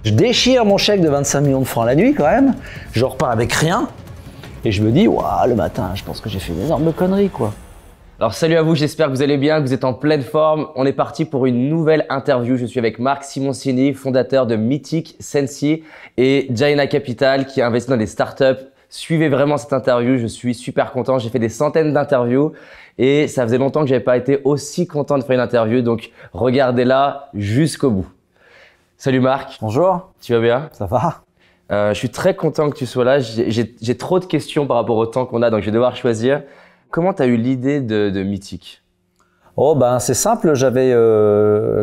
Je déchire mon chèque de 25 millions de francs la nuit quand même, je repars avec rien, et je me dis, waouh, le matin, je pense que j'ai fait une énorme connerie, quoi. Alors salut à vous, j'espère que vous allez bien, que vous êtes en pleine forme. On est parti pour une nouvelle interview. Je suis avec Marc Simoncini, fondateur de Mythic, Sensi et Jaina Capital qui investit dans des startups. Suivez vraiment cette interview, je suis super content. J'ai fait des centaines d'interviews et ça faisait longtemps que j'avais pas été aussi content de faire une interview. Donc regardez-la jusqu'au bout. Salut Marc. Bonjour. Tu vas bien? Ça va? Je suis très content que tu sois là. J'ai trop de questions par rapport au temps qu'on a, donc je vais devoir choisir. Comment tu as eu l'idée de Mythic? Oh ben c'est simple, j'avais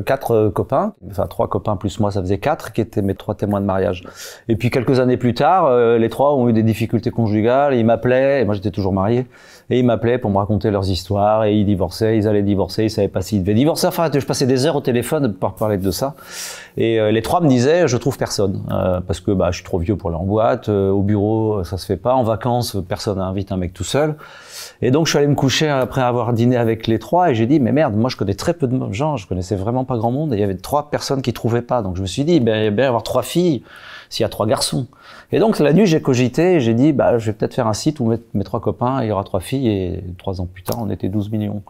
4 copains, enfin 3 copains plus moi, ça faisait 4 qui étaient mes 3 témoins de mariage. Et puis quelques années plus tard, les 3 ont eu des difficultés conjugales, et ils m'appelaient, et moi j'étais toujours marié, et ils m'appelaient pour me raconter leurs histoires, et ils divorçaient, ils allaient divorcer, ils savaient pas s'ils devaient divorcer, enfin je passais des heures au téléphone pour parler de ça. Et les 3 me disaient, je trouve personne, parce que je suis trop vieux pour aller en boîte, au bureau ça se fait pas, en vacances personne n'invite un mec tout seul. Et donc je suis allé me coucher après avoir dîné avec les 3 et j'ai dit mais merde, moi je connais très peu de gens, je connaissais vraiment pas grand monde et il y avait 3 personnes qui trouvaient pas. Donc je me suis dit il y a bien avoir 3 filles s'il y a 3 garçons. Et donc la nuit j'ai cogité et j'ai dit je vais peut-être faire un site où mettre mes 3 copains, il y aura 3 filles et 3 ans plus tard on était 12 millions.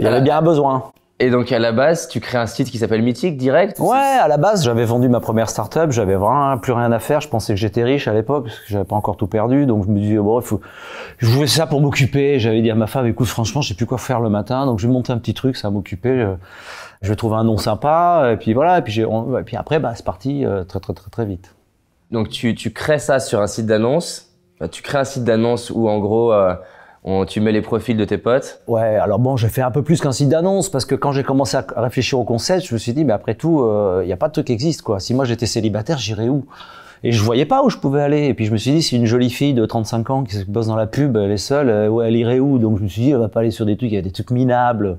Il y avait bien un besoin. Et donc à la base, tu crées un site qui s'appelle Mythic direct? Ouais, à la base, j'avais vendu ma première startup, j'avais vraiment plus rien à faire, je pensais que j'étais riche à l'époque, parce que j'avais pas encore tout perdu, donc je me disais bon, je voulais ça pour m'occuper, j'avais dit à ma femme écoute franchement, je sais plus quoi faire le matin, donc je vais monter un petit truc, ça va m'occuper, je vais trouver un nom sympa et puis voilà, et puis après c'est parti très vite. Donc tu crées ça sur un site d'annonce, tu crées un site d'annonce où en gros tu mets les profils de tes potes. Ouais, alors bon, j'ai fait un peu plus qu'un site d'annonce parce que quand j'ai commencé à réfléchir au concept, je me suis dit, mais après tout, il n'y a pas de truc qui existe, quoi. Si moi j'étais célibataire, j'irais où? Et je voyais pas où je pouvais aller. Et puis je me suis dit, si une jolie fille de 35 ans qui bosse dans la pub, elle est seule, elle irait où? Donc je me suis dit, elle va pas aller sur des trucs, il y a des trucs minables,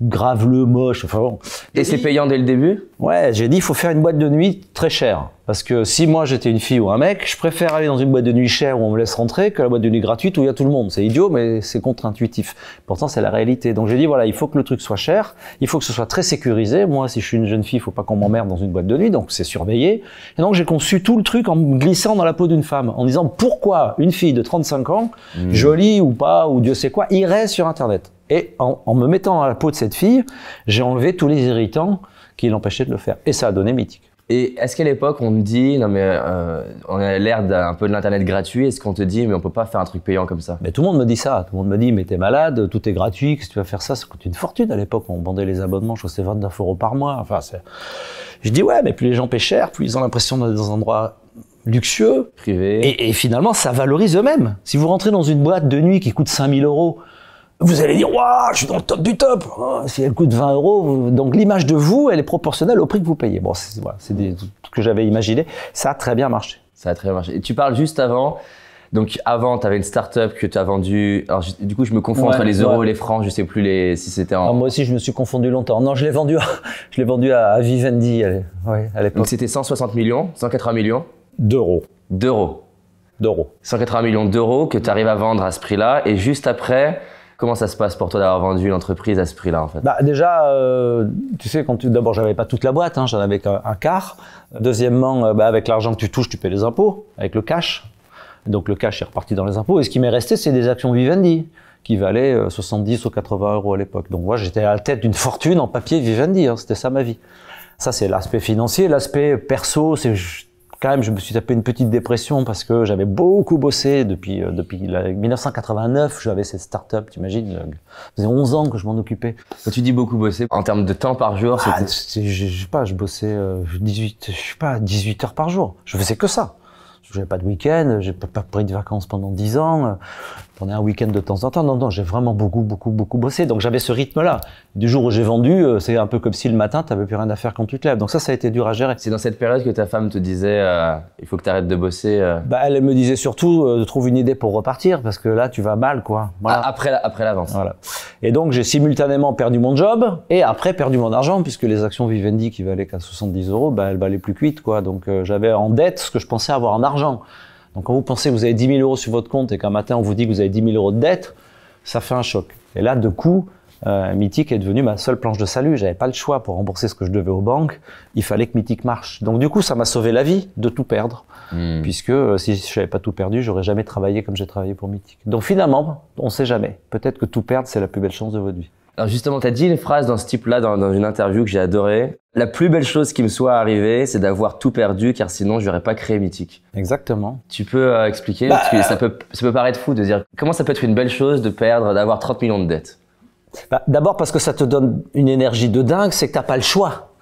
graveleux, moches, enfin bon. Et c'est payant dès le début? Ouais, j'ai dit, il faut faire une boîte de nuit très chère. Parce que si moi j'étais une fille ou un mec, je préfère aller dans une boîte de nuit chère où on me laisse rentrer que la boîte de nuit gratuite où il y a tout le monde. C'est idiot, mais c'est contre-intuitif. Pourtant, c'est la réalité. Donc j'ai dit, voilà, il faut que le truc soit cher, il faut que ce soit très sécurisé. Moi, si je suis une jeune fille, il faut pas qu'on m'emmerde dans une boîte de nuit, donc c'est surveillé. Et donc j'ai conçu tout le truc en me glissant dans la peau d'une femme, en disant pourquoi une fille de 35 ans, jolie ou pas, ou Dieu sait quoi, irait sur Internet. Et en me mettant dans la peau de cette fille, j'ai enlevé tous les irritants qui l'empêchaient de le faire. Et ça a donné Mythic. Et est-ce qu'à l'époque on te dit, non mais on a l'air d'un peu de l'internet gratuit, est-ce qu'on te dit mais on peut pas faire un truc payant comme ça? Mais tout le monde me dit ça, tout le monde me dit mais t'es malade, tout est gratuit, qu'est-ce que tu vas faire ça coûte une fortune à l'époque, on vendait les abonnements, je crois que c'était 29 € par mois, enfin je dis ouais mais plus les gens paient cher, plus ils ont l'impression d'être dans un endroit luxueux, privé, et finalement ça valorise eux-mêmes. Si vous rentrez dans une boîte de nuit qui coûte 5 000 €, vous allez dire, waouh, je suis dans le top du top. Oh, si elle coûte 20 €, donc l'image de vous, elle est proportionnelle au prix que vous payez. Bon, c'est des trucs que j'avais imaginé. Ça a très bien marché. Ça a très bien marché. Et tu parles juste avant. Donc avant, tu avais une startup que tu as vendue. Alors du coup, je me confonds entre les euros et les francs. Je sais plus si c'était en. Alors, moi aussi, je me suis confondu longtemps. Non, je l'ai vendu à Vivendi à l'époque. Donc c'était 160 millions, 180 millions d'euros. 180 millions d'euros que tu arrives à vendre à ce prix-là. Et juste après. Comment ça se passe pour toi d'avoir vendu une entreprise à ce prix-là en fait? Déjà, tu sais, d'abord j'avais pas toute la boîte, hein, j'en avais qu'un quart. Deuxièmement, avec l'argent que tu touches, tu paies les impôts, avec le cash. Donc le cash est reparti dans les impôts. Et ce qui m'est resté, c'est des actions Vivendi, qui valaient 70 ou 80 € à l'époque. Donc moi, j'étais à la tête d'une fortune en papier Vivendi, hein, c'était ça ma vie. Ça, c'est l'aspect financier. L'aspect perso, c'est quand même, je me suis tapé une petite dépression parce que j'avais beaucoup bossé depuis 1989. J'avais cette start-up, t'imagines, ça faisait 11 ans que je m'en occupais. Quand tu dis beaucoup bosser, en termes de temps par jour, je sais pas, je bossais 18 heures par jour. Je faisais que ça. J'avais pas de week-end, j'ai pas pris de vacances pendant 10 ans. Prenais un week-end de temps en temps. Non, j'ai vraiment beaucoup bossé. Donc j'avais ce rythme-là. Du jour où j'ai vendu, c'est un peu comme si le matin, t'avais plus rien à faire quand tu te lèves. Donc ça a été dur à gérer. C'est dans cette période que ta femme te disait il faut que tu arrêtes de bosser Elle me disait surtout trouve une idée pour repartir parce que là, tu vas mal, quoi. Voilà. Après la vente. Voilà. Et donc j'ai simultanément perdu mon job et après perdu mon argent puisque les actions Vivendi qui valaient qu'à 70 €, elles valaient plus cuites, quoi. Donc j'avais en dette ce que je pensais avoir en argent. Donc quand vous pensez que vous avez 10 000 € sur votre compte et qu'un matin on vous dit que vous avez 10 000 € de dette, ça fait un choc. Et là, de coup, Mythic est devenu ma seule planche de salut. J'avais pas le choix pour rembourser ce que je devais aux banques. Il fallait que Mythic marche. Donc du coup, ça m'a sauvé la vie de tout perdre. Puisque si je n'avais pas tout perdu, j'aurais jamais travaillé comme j'ai travaillé pour Mythic. Donc finalement, on ne sait jamais. Peut-être que tout perdre, c'est la plus belle chance de votre vie. Alors justement, tu as dit une phrase dans ce type-là, dans une interview que j'ai adorée. La plus belle chose qui me soit arrivée, c'est d'avoir tout perdu, car sinon, je n'aurais pas créé Mythic. Exactement. Tu peux expliquer parce que ça peut paraître fou de dire comment ça peut être une belle chose de perdre, d'avoir 30 millions de dettes. D'abord parce que ça te donne une énergie de dingue, c'est que t'as pas le choix.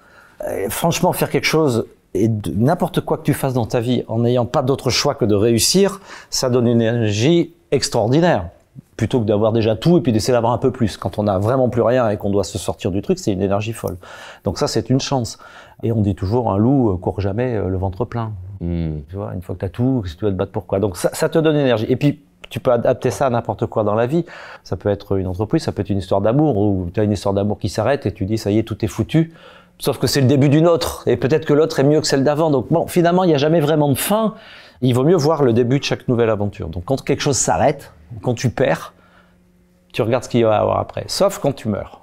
Franchement, faire quelque chose et n'importe quoi que tu fasses dans ta vie en n'ayant pas d'autre choix que de réussir, ça donne une énergie extraordinaire. Plutôt que d'avoir déjà tout et puis d'essayer d'avoir un peu plus. Quand on n'a vraiment plus rien et qu'on doit se sortir du truc, c'est une énergie folle. Donc ça, c'est une chance. Et on dit toujours, un loup court jamais le ventre plein. Tu vois, une fois que tu as tout, si tu vas te battre pour quoi. Donc ça te donne une énergie. Et puis, tu peux adapter ça à n'importe quoi dans la vie. Ça peut être une entreprise, ça peut être une histoire d'amour, où tu as une histoire d'amour qui s'arrête et tu dis, ça y est, tout est foutu. Sauf que c'est le début d'une autre. Et peut-être que l'autre est mieux que celle d'avant. Donc bon, finalement, il n'y a jamais vraiment de fin. Il vaut mieux voir le début de chaque nouvelle aventure. Donc quand quelque chose s'arrête, quand tu perds, tu regardes ce qu'il va y avoir après. Sauf quand tu meurs.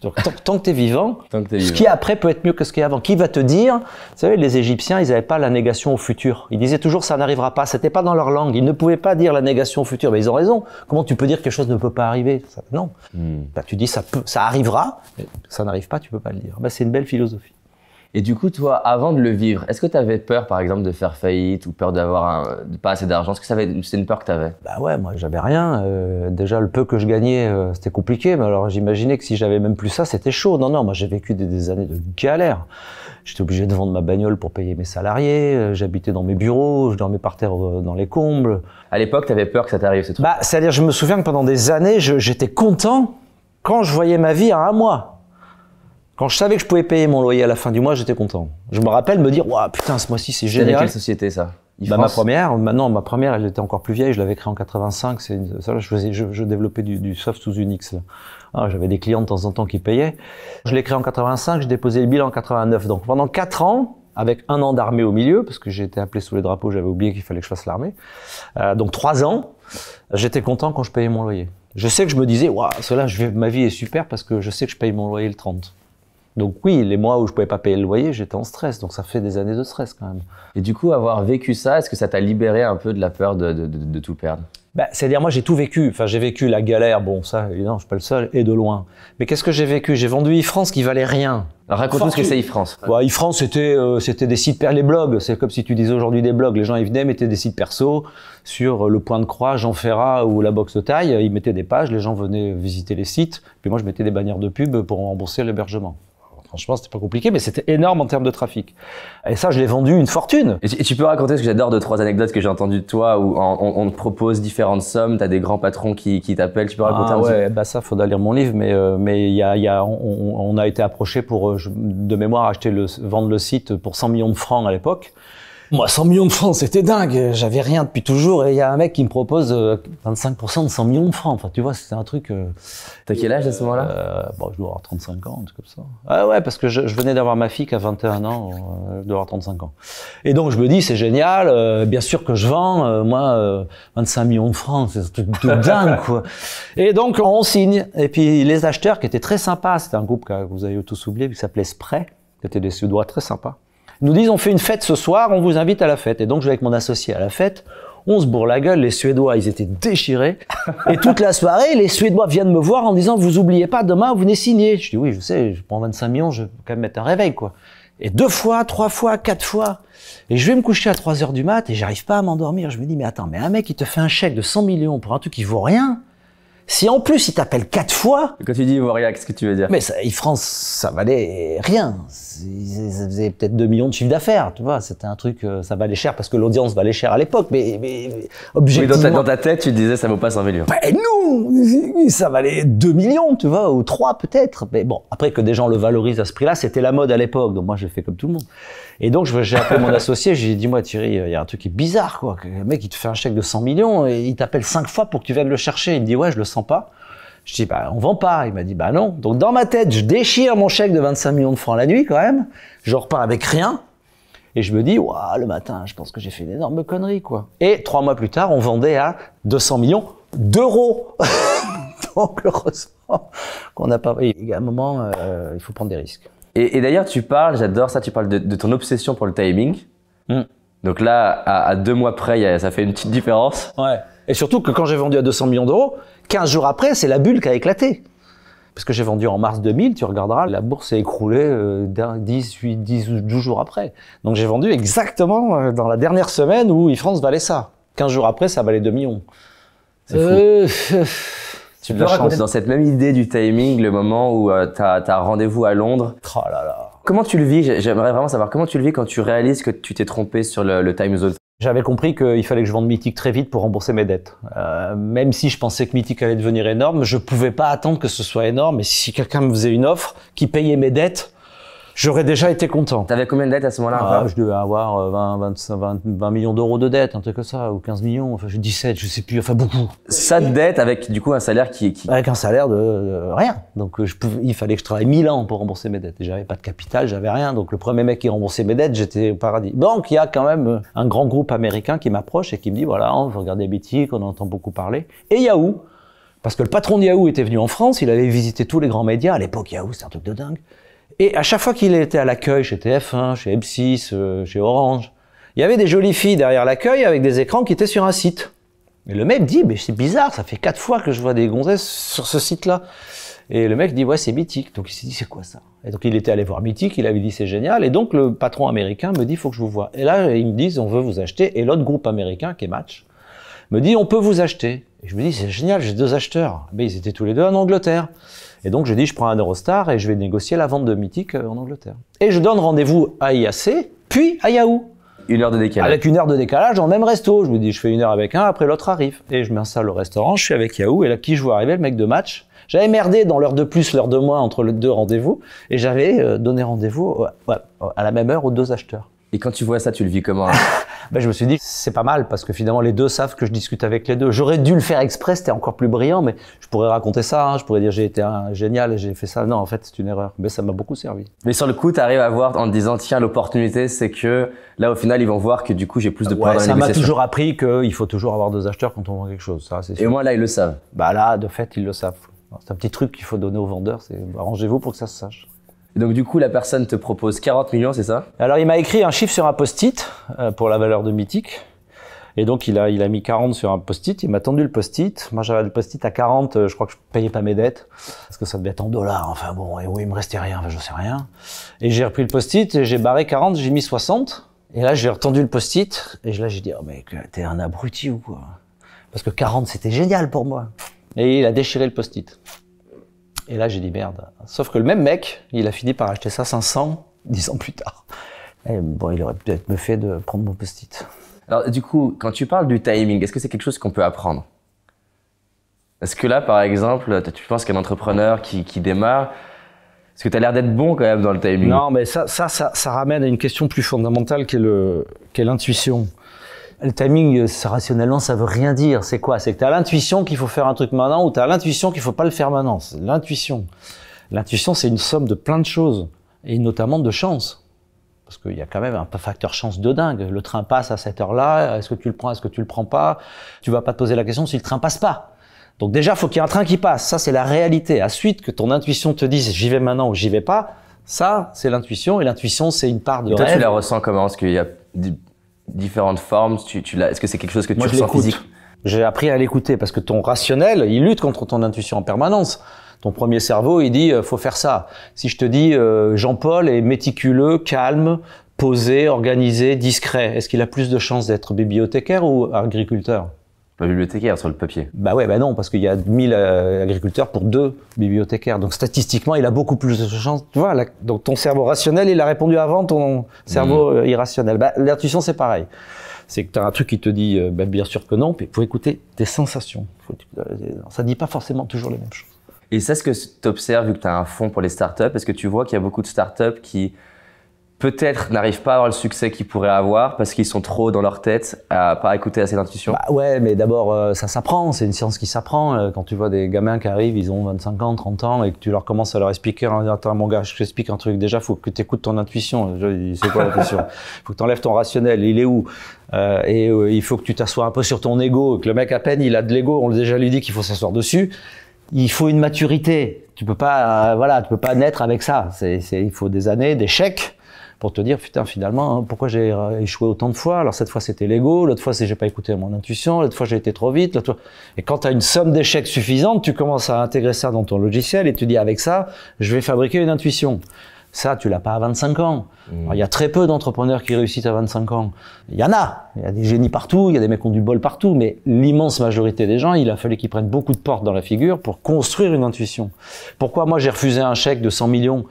Donc, tant que tu es vivant, ce qui est après peut être mieux que ce qui est avant. Qui va te dire, vous savez, les Égyptiens, ils n'avaient pas la négation au futur. Ils disaient toujours ça n'arrivera pas. C'était pas dans leur langue. Ils ne pouvaient pas dire la négation au futur. Mais ils ont raison. Comment tu peux dire que quelque chose ne peut pas arriver? Non. Tu dis ça arrivera. Ça n'arrive pas, tu peux pas le dire. C'est une belle philosophie. Et du coup, toi, avant de le vivre, est-ce que tu avais peur, par exemple, de faire faillite ou peur d'avoir pas assez d'argent? Est-ce que c'est une peur que tu avais? Ouais, moi, j'avais rien. Déjà, le peu que je gagnais, c'était compliqué. Mais alors, j'imaginais que si j'avais même plus ça, c'était chaud. Non, moi, j'ai vécu des années de galère. J'étais obligé de vendre ma bagnole pour payer mes salariés. J'habitais dans mes bureaux, je dormais par terre dans les combles. À l'époque, tu avais peur que ça t'arrive, ce truc? C'est-à-dire, je me souviens que pendant des années, j'étais content quand je voyais ma vie à un mois. Quand je savais que je pouvais payer mon loyer à la fin du mois, j'étais content. Je me rappelle me dire, waouh, putain, ce mois-ci, c'est génial. C'était quelle société, ça? Ma première, elle était encore plus vieille, je l'avais créée en 85. Je développais du soft sous Unix. J'avais des clients de temps en temps qui payaient. Je l'ai créée en 85, je déposais le bilan en 89. Donc pendant 4 ans, avec 1 an d'armée au milieu, parce que j'ai été appelé sous les drapeaux, j'avais oublié qu'il fallait que je fasse l'armée. Donc 3 ans, j'étais content quand je payais mon loyer. Je sais que je me disais, waouh, ma vie est super parce que je sais que je paye mon loyer le 30. Donc oui, les mois où je pouvais pas payer le loyer, j'étais en stress. Donc ça fait des années de stress quand même. Et du coup, avoir vécu ça, est-ce que ça t'a libéré un peu de la peur de tout perdre? C'est-à-dire, moi, j'ai tout vécu. Enfin, j'ai vécu la galère. Bon, ça, évidemment, je suis pas le seul, et de loin. Mais qu'est-ce que j'ai vécu? J'ai vendu e-France qui valait rien. Alors, raconte-nous ce que c'est e-France. E-France, c'était des sites les blogs. C'est comme si tu disais aujourd'hui des blogs. Les gens, ils venaient, mettaient des sites perso sur Le Point de Croix, Jean Ferrat ou La Boxe Taille. Ils mettaient des pages. Les gens venaient visiter les sites. Puis moi, je mettais des bannières de pub pour rembourser l'hébergement. Franchement, c'était pas compliqué, mais c'était énorme en termes de trafic. Et ça, je l'ai vendu une fortune. Et tu peux raconter, ce que j'adore, 2-3 anecdotes que j'ai entendues de toi, où on te propose différentes sommes, t'as des grands patrons qui t'appellent, tu peux raconter un petit peu? Ça, faudra lire mon livre, mais on a été approché pour, de mémoire, vendre le site pour 100 millions de francs à l'époque. Moi, 100 millions de francs, c'était dingue. J'avais rien depuis toujours. Et il y a un mec qui me propose 25% de 100 millions de francs. Enfin, tu vois, c'était un truc... T'as quel âge à ce moment-là? Je dois avoir 35 ans, un truc comme ça. Ah ouais, parce que je venais d'avoir ma fille qui a 21 ans. Je dois avoir 35 ans. Et donc, je me dis, c'est génial. Bien sûr que je vends. 25 millions de francs, c'est un truc de dingue, quoi. Et donc, on signe. Et puis, les acheteurs qui étaient très sympas, c'était un groupe que vous avez tous oublié, qui s'appelait Spray, qui étaient des Suédois très sympas. Nous disent, on fait une fête ce soir, on vous invite à la fête. Et donc, je vais avec mon associé à la fête. On se bourre la gueule, les Suédois, ils étaient déchirés. Et toute la soirée, les Suédois viennent me voir en disant, vous oubliez pas, demain, vous venez signer. Je dis, oui, je sais, je prends 25 millions, je vais quand même mettre un réveil, quoi. Et 2 fois, 3 fois, 4 fois. Et je vais me coucher à 3 heures du mat et j'arrive pas à m'endormir. Je me dis, mais attends, mais un mec, il te fait un chèque de 100 millions pour un truc qui vaut rien. Si en plus il t'appelle 4 fois... Quand tu dis il vaut rien, qu'est-ce que tu veux dire? Mais e-France, ça valait rien. Ça faisait peut-être 2 millions de chiffre d'affaires, tu vois. C'était un truc, ça valait cher parce que l'audience valait cher à l'époque, mais objectivement... Oui, dans ta tête, tu te disais ça vaut pas 100 millions. Non, ça valait 2 millions, tu vois, ou 3 peut-être. Mais bon, après que des gens le valorisent à ce prix-là, c'était la mode à l'époque. Donc moi, j'ai fait comme tout le monde. Et donc, j'ai appelé mon associé, j'ai dit, dis-moi Thierry, il y a un truc qui est bizarre, quoi. Le mec, il te fait un chèque de 100 millions et il t'appelle 5 fois pour que tu viennes le chercher. Il me dit, ouais, je le sens pas. Je dis, on vend pas. Il m'a dit, non. Donc, dans ma tête, je déchire mon chèque de 25 millions de francs la nuit, quand même. Je repars avec rien. Et je me dis, waouh, le matin, je pense que j'ai fait une énorme connerie, quoi. Et 3 mois plus tard, on vendait à 200 millions d'euros. Donc, heureusement qu'on n'a pas. Il y a un moment, il faut prendre des risques. Et d'ailleurs, tu parles, j'adore ça, tu parles de ton obsession pour le timing. Donc là, à 2 mois près, ça fait une petite différence. Ouais. Et surtout que quand j'ai vendu à 200 millions d'euros, 15 jours après, c'est la bulle qui a éclaté. Parce que j'ai vendu en mars 2000, tu regarderas, la bourse s'est écroulée 10 ou 12 jours après. Donc j'ai vendu exactement dans la dernière semaine où iFrance valait ça. 15 jours après, ça valait 2 millions. C'est fou. Tu peux raconter dans cette même idée du timing, le moment où tu as un rendez-vous à Londres. Oh là là. Comment tu le vis? J'aimerais vraiment savoir comment tu le vis quand tu réalises que tu t'es trompé sur le time zone. J'avais compris qu'il fallait que je vende Mythic très vite pour rembourser mes dettes. Même si je pensais que Mythic allait devenir énorme, je pouvais pas attendre que ce soit énorme. Et si quelqu'un me faisait une offre qui payait mes dettes, j'aurais déjà été content. T'avais combien de dettes à ce moment-là? Je devais avoir 20 millions d'euros de dettes, un truc comme ça, ou 15 millions, enfin 17, je sais plus, enfin beaucoup. Ça de dette avec du coup un salaire qui... Avec un salaire de rien. Donc il fallait que je travaille 1000 ans pour rembourser mes dettes. Et j'avais pas de capital, j'avais rien. Donc le premier mec qui remboursait mes dettes, j'étais au paradis. Donc il y a quand même un grand groupe américain qui m'approche et qui me dit voilà, on veut regarder Mythic, on entend beaucoup parler. Et Yahoo, parce que le patron de Yahoo était venu en France, il avait visité tous les grands médias. À l'époque, Yahoo, c'était un truc de dingue. Et à chaque fois qu'il était à l'accueil, chez TF1, chez M6, chez Orange, il y avait des jolies filles derrière l'accueil avec des écrans qui étaient sur un site. Et le mec dit, mais c'est bizarre, ça fait 4 fois que je vois des gonzesses sur ce site-là. Et le mec dit, ouais, c'est Mythic. Donc il s'est dit, c'est quoi ça? Et donc il était allé voir Mythic, il avait dit, c'est génial. Et donc le patron américain me dit, faut que je vous voie. Et là, ils me disent, on veut vous acheter. Et l'autre groupe américain, qui est Match, me dit, on peut vous acheter. Et je me dis, c'est génial, j'ai 2 acheteurs. Mais ils étaient tous les deux en Angleterre. Et donc, je dis, je prends un Eurostar et je vais négocier la vente de Mythic en Angleterre. Et je donne rendez-vous à IAC, puis à Yahoo. 1 heure de décalage. Avec 1 heure de décalage dans le même resto. Je me dis, je fais 1 heure avec un, après l'autre arrive. Et je m'installe au restaurant, je suis avec Yahoo, et là, qui je vois arriver? Le mec de Match. J'avais merdé dans l'heure de plus, l'heure de moins entre les 2 rendez-vous, et j'avais donné rendez-vous à la même heure aux 2 acheteurs. Et quand tu vois ça, tu le vis comment? Je me suis dit, c'est pas mal, parce que finalement, les 2 savent que je discute avec les 2. J'aurais dû le faire exprès, c'était encore plus brillant, mais je pourrais raconter ça, hein, je pourrais dire, j'ai été génial et j'ai fait ça. Non, en fait, c'est une erreur. Mais ça m'a beaucoup servi. Mais sur le coup, tu arrives à voir en te disant, tiens, l'opportunité, c'est que là, au final, ils vont voir que du coup, j'ai plus de poids dans la négociation. Ça m'a toujours appris qu'il faut toujours avoir 2 acheteurs quand on vend quelque chose. Ça, c'est sûr. Et moi, là, ils le savent. Là, de fait, ils le savent. C'est un petit truc qu'il faut donner aux vendeurs, c'est arrangez-vous pour que ça se sache. Et donc du coup, la personne te propose 40 millions, c'est ça? Alors il m'a écrit un chiffre sur un post-it pour la valeur de Mythic. Et donc il a mis 40 sur un post-it, il m'a tendu le post-it. Moi j'avais le post-it à 40, je crois que je payais pas mes dettes, parce que ça devait être en dollars, enfin bon, et oui, il me restait rien, je sais rien. Et j'ai repris le post-it, et j'ai barré 40, j'ai mis 60. Et là j'ai retendu le post-it, et là j'ai dit, oh mec, t'es un abruti ou quoi? Parce que 40 c'était génial pour moi. Et il a déchiré le post-it. Et là, j'ai dit merde. Sauf que le même mec, il a fini par acheter ça 500 10 ans plus tard. Et bon, il aurait peut-être me fait de prendre mon post-it. Alors, du coup, quand tu parles du timing, est-ce que c'est quelque chose qu'on peut apprendre? Est-ce que là, par exemple, tu penses qu'un entrepreneur qui démarre, est-ce que tu as l'air d'être bon quand même dans le timing? Non, mais ça ramène à une question plus fondamentale qui est l'intuition. Le timing, rationnellement, ça veut rien dire. C'est quoi? C'est que tu as l'intuition qu'il faut faire un truc maintenant ou tu as l'intuition qu'il faut pas le faire maintenant. C'est l'intuition. L'intuition, c'est une somme de plein de choses et notamment de chance. Parce qu'il y a quand même un facteur chance de dingue. Le train passe à cette heure-là. Est-ce que tu le prends? Est-ce que tu le prends pas? Tu vas pas te poser la question si le train passe pas. Donc déjà, faut qu'il y ait un train qui passe. Ça, c'est la réalité. Ensuite, que ton intuition te dise j'y vais maintenant ou j'y vais pas. Ça, c'est l'intuition. Et l'intuition, c'est une part de rêve. Toi, tu la ressens comment? Est-ce qu'il y a différentes formes, est-ce que c'est quelque chose que tu ressens physique? J'ai appris à l'écouter parce que ton rationnel, il lutte contre ton intuition en permanence. Ton premier cerveau, il dit faut faire ça. Si je te dis Jean-Paul est méticuleux, calme, posé, organisé, discret, est-ce qu'il a plus de chances d'être bibliothécaire ou agriculteur? Pas bibliothécaire sur le papier. Non, parce qu'il y a 1000 agriculteurs pour 2 bibliothécaires. Donc statistiquement, il a beaucoup plus de chances. Tu vois, donc ton cerveau rationnel, il a répondu avant ton cerveau irrationnel. L'intuition, c'est pareil. C'est que tu as un truc qui te dit bien sûr que non, puis il faut écouter tes sensations. Ça dit pas forcément toujours les mêmes choses. Et c'est ce que tu observes vu que tu as un fonds pour les startups. Est-ce que tu vois qu'il y a beaucoup de startups qui peut-être n'arrivent pas à avoir le succès qu'ils pourraient avoir parce qu'ils sont trop dans leur tête à pas écouter assez d'intuition? Ouais, mais d'abord, ça s'apprend. C'est une science qui s'apprend. Quand tu vois des gamins qui arrivent, ils ont 25 ans, 30 ans, et que tu leur commences à leur expliquer, attends, mon gars, je t'explique un truc. Déjà, faut que tu écoutes ton intuition. C'est quoi l'intuition? Faut que tu enlèves ton rationnel. Il est où? Il faut que tu t'assoies un peu sur ton ego. Que le mec, à peine, il a de l'ego, on l'a déjà lui dit qu'il faut s'asseoir dessus. Il faut une maturité. Tu peux pas, voilà, tu peux pas naître avec ça. Il faut des années, d'échecs pour te dire, putain, finalement, pourquoi j'ai échoué autant de fois? Alors cette fois c'était l'ego, l'autre fois c'est j'ai pas écouté mon intuition, l'autre fois j'ai été trop vite, l'autre fois... Et quand tu as une somme d'échecs suffisante, tu commences à intégrer ça dans ton logiciel et tu dis, avec ça, je vais fabriquer une intuition. Ça, tu l'as pas à 25 ans. Alors, il y a très peu d'entrepreneurs qui réussissent à 25 ans. Il y en a. Il y a des génies partout, il y a des mecs qui ont du bol partout, mais l'immense majorité des gens, il a fallu qu'ils prennent beaucoup de portes dans la figure pour construire une intuition. Pourquoi moi j'ai refusé un chèque de 100 millions?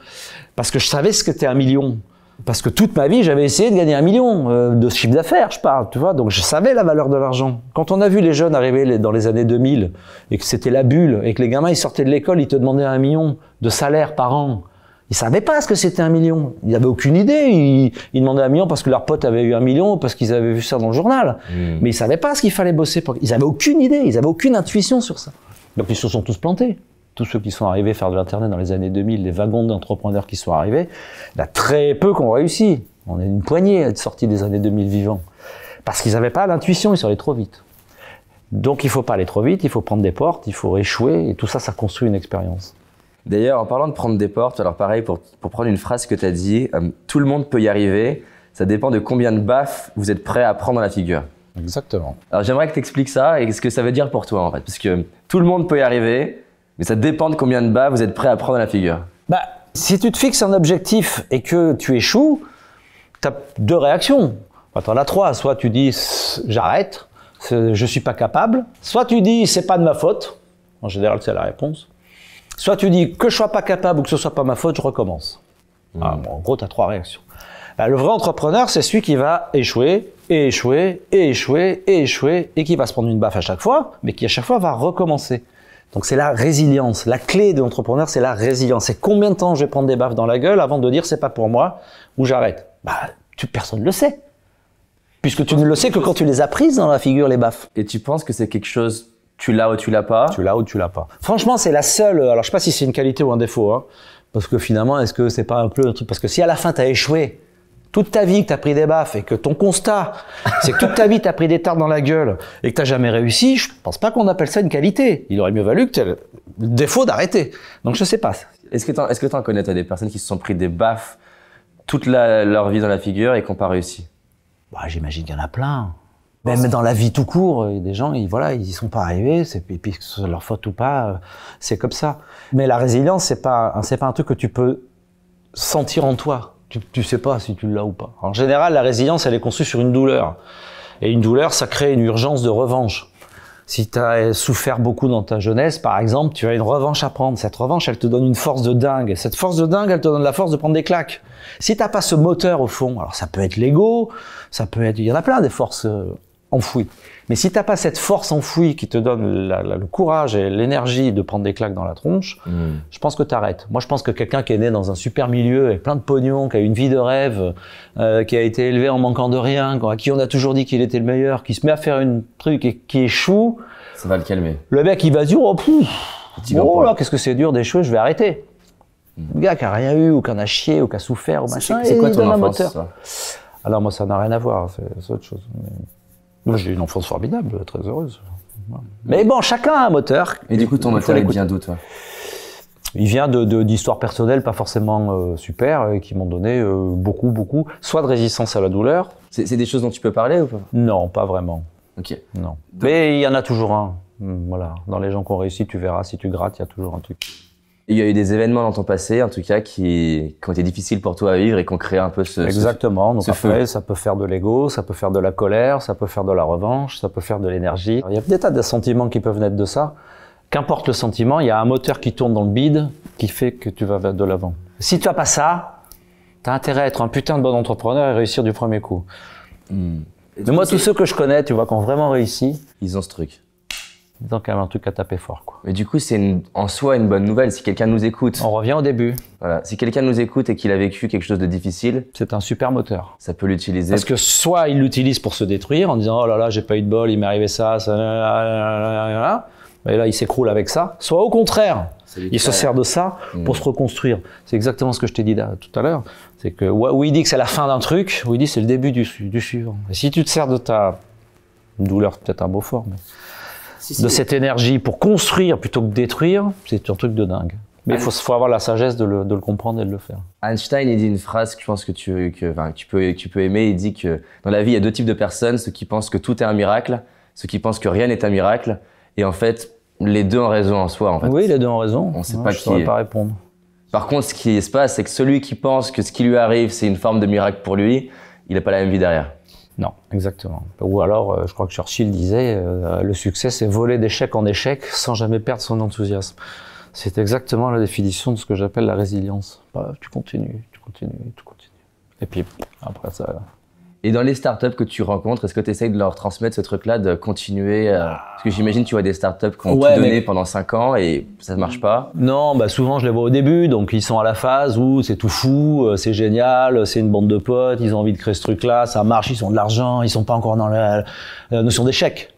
Parce que je savais ce qu'était 1 million. Parce que toute ma vie, j'avais essayé de gagner 1 million de chiffre d'affaires, je parle, tu vois. Donc je savais la valeur de l'argent. Quand on a vu les jeunes arriver dans les années 2000 et que c'était la bulle et que les gamins ils sortaient de l'école, ils te demandaient 1 million de salaire par an. Ils savaient pas ce que c'était 1 million. Ils avaient aucune idée. Ils demandaient 1 million parce que leur pote avait eu 1 million, parce qu'ils avaient vu ça dans le journal. Mais ils savaient pas ce qu'il fallait bosser pour. Ils avaient aucune idée. Ils avaient aucune intuition sur ça. Donc ils se sont tous plantés. Tous ceux qui sont arrivés à faire de l'internet dans les années 2000, les wagons d'entrepreneurs qui sont arrivés, il y a très peu qui ont réussi. On est une poignée à être sortis des années 2000 vivants. Parce qu'ils n'avaient pas l'intuition, ils sont allés trop vite. Donc il faut pas aller trop vite, il faut prendre des portes, il faut échouer, et tout ça, ça construit une expérience. D'ailleurs, en parlant de prendre des portes, alors pareil, pour prendre une phrase que tu as dit, tout le monde peut y arriver, ça dépend de combien de baffes vous êtes prêt à prendre dans la figure. Exactement. Alors j'aimerais que tu expliques ça et ce que ça veut dire pour toi en fait, parce que tout le monde peut y arriver, mais ça dépend de combien de baffes vous êtes prêt à prendre dans la figure. Bah, si tu te fixes un objectif et que tu échoues, tu as 2 réactions. Enfin, tu en as 3. Soit tu dis j'arrête, je suis pas capable. Soit tu dis c'est pas de ma faute. En général, c'est la réponse. Soit tu dis que je sois pas capable ou que ce soit pas ma faute, je recommence. Ah, bon, en gros, tu as 3 réactions. Bah, le vrai entrepreneur, c'est celui qui va échouer, et échouer, et échouer, et échouer, et qui va se prendre une baffe à chaque fois, mais qui à chaque fois va recommencer. Donc c'est la résilience. La clé de l'entrepreneur, c'est la résilience. C'est combien de temps je vais prendre des baffes dans la gueule avant de dire c'est pas pour moi ou j'arrête. Bah, personne ne le sait. Puisque tu ne le sais que quand tu les as prises dans la figure, les baffes. Et tu penses que c'est quelque chose, tu l'as ou tu l'as pas? Tu l'as ou tu l'as pas. Franchement, c'est la seule, alors je sais pas si c'est une qualité ou un défaut, hein, parce que finalement, est-ce que c'est pas un peu un truc, parce que si à la fin tu as échoué, toute ta vie que tu as pris des baffes et que ton constat, c'est que toute ta vie tu as pris des tartes dans la gueule et que tu n'as jamais réussi, je pense pas qu'on appelle ça une qualité. Il aurait mieux valu que tu aies le défaut d'arrêter. Donc je sais pas. Est-ce que tu en connais, toi, des personnes qui se sont pris des baffes toute leur vie dans la figure et qui n'ont pas réussi? Bah, j'imagine qu'il y en a plein. Même dans la vie tout court, il y a des gens, ils y sont pas arrivés, et puis que ce soit leur faute ou pas, c'est comme ça. Mais la résilience, c'est pas un truc que tu peux sentir en toi. Tu sais pas si tu l'as ou pas. En général, la résilience, elle est conçue sur une douleur. Et une douleur, ça crée une urgence de revanche. Si tu as souffert beaucoup dans ta jeunesse, par exemple, tu as une revanche à prendre. Cette revanche, elle te donne une force de dingue. Et cette force de dingue, elle te donne la force de prendre des claques. Si t'as pas ce moteur au fond, alors ça peut être l'ego, ça peut être, il y en a plein des forces enfouies. Mais si t'as pas cette force enfouie qui te donne le courage et l'énergie de prendre des claques dans la tronche, je pense que t'arrêtes. Moi, je pense que quelqu'un qui est né dans un super milieu avec plein de pognon, qui a une vie de rêve, qui a été élevé en manquant de rien, à qui on a toujours dit qu'il était le meilleur, qui se met à faire une truc et qui échoue, ça va le calmer. Le mec, il va dire oh là, qu'est-ce que c'est dur d'échouer, je vais arrêter. Le gars qui a rien eu ou qui en a chié ou qui a souffert ou machin, c'est quoi il ton donne un enfance, moteur. ça? Alors moi, ça n'a rien à voir, c'est autre chose. Moi, j'ai une enfance formidable, très heureuse. Mais bon, chacun a un moteur. Et du coup, ton moteur, il vient d'où, toi? Il vient d'histoires personnelles pas forcément super, qui m'ont donné beaucoup, soit de résistance à la douleur. C'est des choses dont tu peux parler ou pas? Non, pas vraiment. Ok. Non. Mais il y en a toujours un. Voilà. Dans les gens qui ont réussi, tu verras, si tu grattes, il y a toujours un truc. Il y a eu des événements dans ton passé, en tout cas, qui ont été difficiles pour toi à vivre et qui ont créé un peu ce Exactement. Donc après, feu. ça peut faire de l'ego, ça peut faire de la colère, ça peut faire de la revanche, ça peut faire de l'énergie. Il y a des tas de sentiments qui peuvent naître de ça. Qu'importe le sentiment, il y a un moteur qui tourne dans le bide qui fait que tu vas de l'avant. Si tu n'as pas ça, tu as intérêt à être un putain de bon entrepreneur et réussir du premier coup. Mais moi, tous ceux que je connais, tu vois, qui ont vraiment réussi, ils ont ce truc. Ils ont quand même un truc à taper fort, quoi. Mais du coup, c'est en soi une bonne nouvelle si quelqu'un nous écoute. On revient au début. Voilà. Si quelqu'un nous écoute et qu'il a vécu quelque chose de difficile, c'est un super moteur. Ça peut l'utiliser. Parce que soit il l'utilise pour se détruire en disant oh là là, j'ai pas eu de bol, il m'est arrivé ça, et là il s'écroule avec ça. Soit au contraire, il se sert de ça pour se reconstruire. C'est exactement ce que je t'ai dit tout à l'heure. C'est que où il dit que c'est la fin d'un truc, où il dit c'est le début du suivant. Et si tu te sers de ta douleur, c'est peut-être un mot fort, mais de cette énergie pour construire plutôt que détruire, c'est un truc de dingue. Mais il faut avoir la sagesse de le comprendre et de le faire. Einstein, il dit une phrase que je pense que tu peux aimer. Il dit que dans la vie, il y a deux types de personnes. Ceux qui pensent que tout est un miracle, ceux qui pensent que rien n'est un miracle. Et en fait, les deux ont raison en soi. En fait. Oui, les deux ont raison. On sait pas je ne saurais pas répondre. Par contre, ce qui se passe, c'est que celui qui pense que ce qui lui arrive, c'est une forme de miracle pour lui, il n'a pas la même vie derrière. Non, exactement. Ou alors, je crois que Churchill disait, le succès, c'est voler d'échec en échec sans jamais perdre son enthousiasme. C'est exactement la définition de ce que j'appelle la résilience. Bah, tu continues. Et puis, après ça... Et dans les startups que tu rencontres, est-ce que tu essayes de leur transmettre ce truc-là, de continuer Parce que j'imagine tu vois des startups qui ont tout donné pendant 5 ans et ça ne marche pas. Non, bah souvent je les vois au début, donc ils sont à la phase où c'est tout fou, c'est génial, c'est une bande de potes, ils ont envie de créer ce truc-là, ça marche, ils ont de l'argent, ils sont pas encore dans la notion d'échec.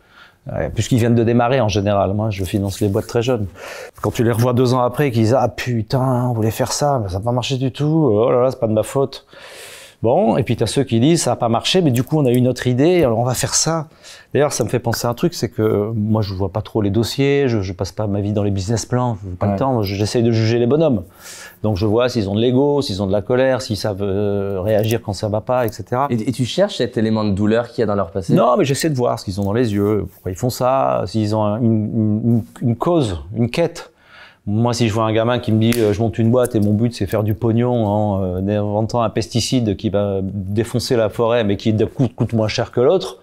Puisqu'ils viennent de démarrer en général. Moi, je finance les boîtes très jeunes. Quand tu les revois 2 ans après, qu'ils disent « Ah putain, on voulait faire ça, mais ça n'a pas marché du tout, oh là là, c'est pas de ma faute ». Bon, et puis tu as ceux qui disent « Ça n'a pas marché, mais du coup, on a eu une autre idée, alors on va faire ça ». D'ailleurs, ça me fait penser à un truc, c'est que moi, je vois pas trop les dossiers, je passe pas ma vie dans les business plans, je n'ai pas le temps, j'essaye de juger les bonhommes. Donc je vois s'ils ont de l'ego, s'ils ont de la colère, s'ils savent réagir quand ça va pas, etc. Et tu cherches cet élément de douleur qu'il y a dans leur passé? Non, mais j'essaie de voir ce qu'ils ont dans les yeux, pourquoi ils font ça, s'ils ont une cause, une quête. Moi, si je vois un gamin qui me dit je monte une boîte et mon but c'est faire du pognon en inventant un pesticide qui va défoncer la forêt mais qui coûte moins cher que l'autre,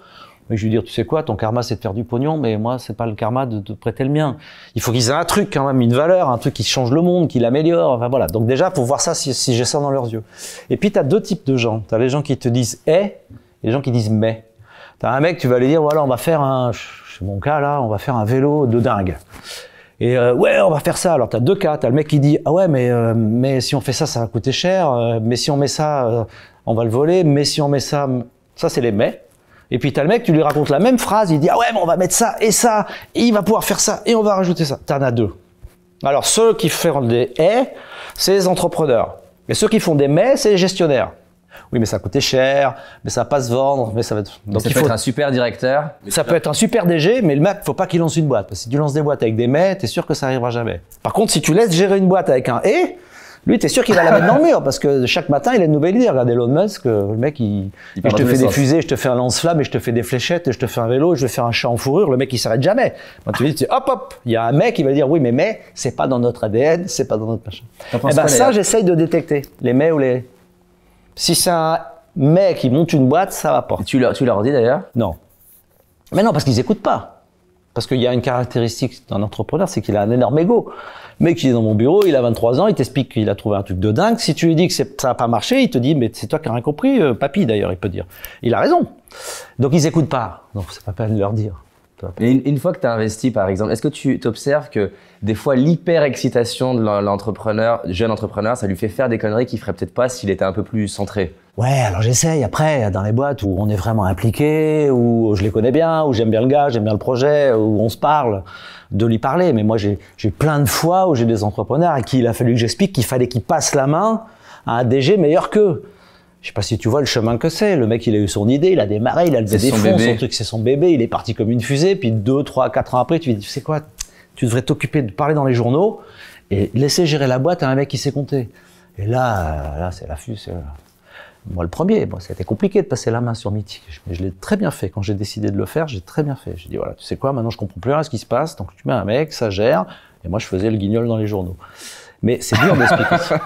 je vais lui dire tu sais quoi, ton karma c'est de faire du pognon, mais moi c'est pas le karma de prêter le mien. Il faut qu'ils aient un truc quand même, une valeur, un truc qui change le monde, qui l'améliore. Enfin voilà. Donc déjà pour voir ça, si j'ai ça dans leurs yeux. Et puis tu as 2 types de gens. Tu as les gens qui te disent et les gens qui disent mais. Tu as un mec, tu vas lui dire voilà on va faire c'est mon cas là, on va faire un vélo de dingue. Et ouais, on va faire ça. Alors t'as 2 cas. T'as le mec qui dit ah ouais, mais si on fait ça, ça va coûter cher. Mais si on met ça, on va le voler. Mais si on met ça, ça c'est les mais. Et puis t'as le mec, tu lui racontes la même phrase. Il dit ah ouais, mais on va mettre ça, et il va pouvoir faire ça, et on va rajouter ça. T'en as 2. Alors ceux qui font des c'est les entrepreneurs. Et ceux qui font des mais, c'est les gestionnaires. Oui, mais ça coûtait cher, mais ça va pas se vendre, mais ça va être... Donc ça peut être un super directeur. Ça peut être un super DG, mais le mec, faut pas qu'il lance une boîte. Parce que si tu lances des boîtes avec des mais, t'es sûr que ça arrivera jamais. Par contre, si tu laisses gérer une boîte avec un lui, t'es sûr qu'il va la mettre dans le mur, parce que chaque matin, il a une nouvelle idée. Regardez Elon Musk, le mec, je te fais des fusées, je te fais un lance-flamme, et je te fais des fléchettes, et je te fais un vélo, et je vais faire un chat en fourrure. Le mec, il s'arrête jamais. Quand tu dis, hop, il y a un mec qui va dire, oui, mais c'est pas dans notre ADN, c'est pas dans notre machin. Et ben ça, j'essaye de détecter. Les mais ou les... Si c'est un mais qui monte une boîte, ça va pas. Tu leur dis d'ailleurs? Non. Mais non, parce qu'ils écoutent pas. Parce qu'il y a une caractéristique d'un entrepreneur, c'est qu'il a un énorme ego. Le mec qui est dans mon bureau, il a 23 ans, il t'explique qu'il a trouvé un truc de dingue. Si tu lui dis que ça n'a pas marché, il te dit, mais c'est toi qui n'as rien compris, papy d'ailleurs, il peut dire. Il a raison. Donc ils écoutent pas. Donc c'est pas peine de leur dire. Et une fois que tu as investi, par exemple, est-ce que tu observes que des fois l'hyper-excitation de l'entrepreneur, jeune entrepreneur, ça lui fait faire des conneries qu'il ferait peut-être pas s'il était un peu plus centré? Ouais, alors j'essaye après, dans les boîtes où on est vraiment impliqué, où je les connais bien, où j'aime bien le gars, j'aime bien le projet, où on se parle, de lui parler. Mais moi, j'ai plein de fois où j'ai des entrepreneurs à qui il a fallu que j'explique qu'il fallait qu'ils passent la main à un DG meilleur qu'eux. Je sais pas si tu vois le chemin que c'est. Le mec, il a eu son idée, il a démarré, il a levé des fonds, son truc, c'est son bébé, il est parti comme une fusée. Puis 2, 3, 4 ans après, tu lui dis, tu sais quoi, tu devrais t'occuper de parler dans les journaux et laisser gérer la boîte à un mec qui sait compter. Et là, c'est la fusée. Moi, le premier, bon, ça a été compliqué de passer la main sur Mythic. Mais je l'ai très bien fait. Quand j'ai décidé de le faire, j'ai très bien fait. J'ai dit, voilà, tu sais quoi, maintenant je comprends plus rien à ce qui se passe. Donc tu mets un mec, ça gère. Et moi, je faisais le guignol dans les journaux. Mais c'est dur d'expliquer ça.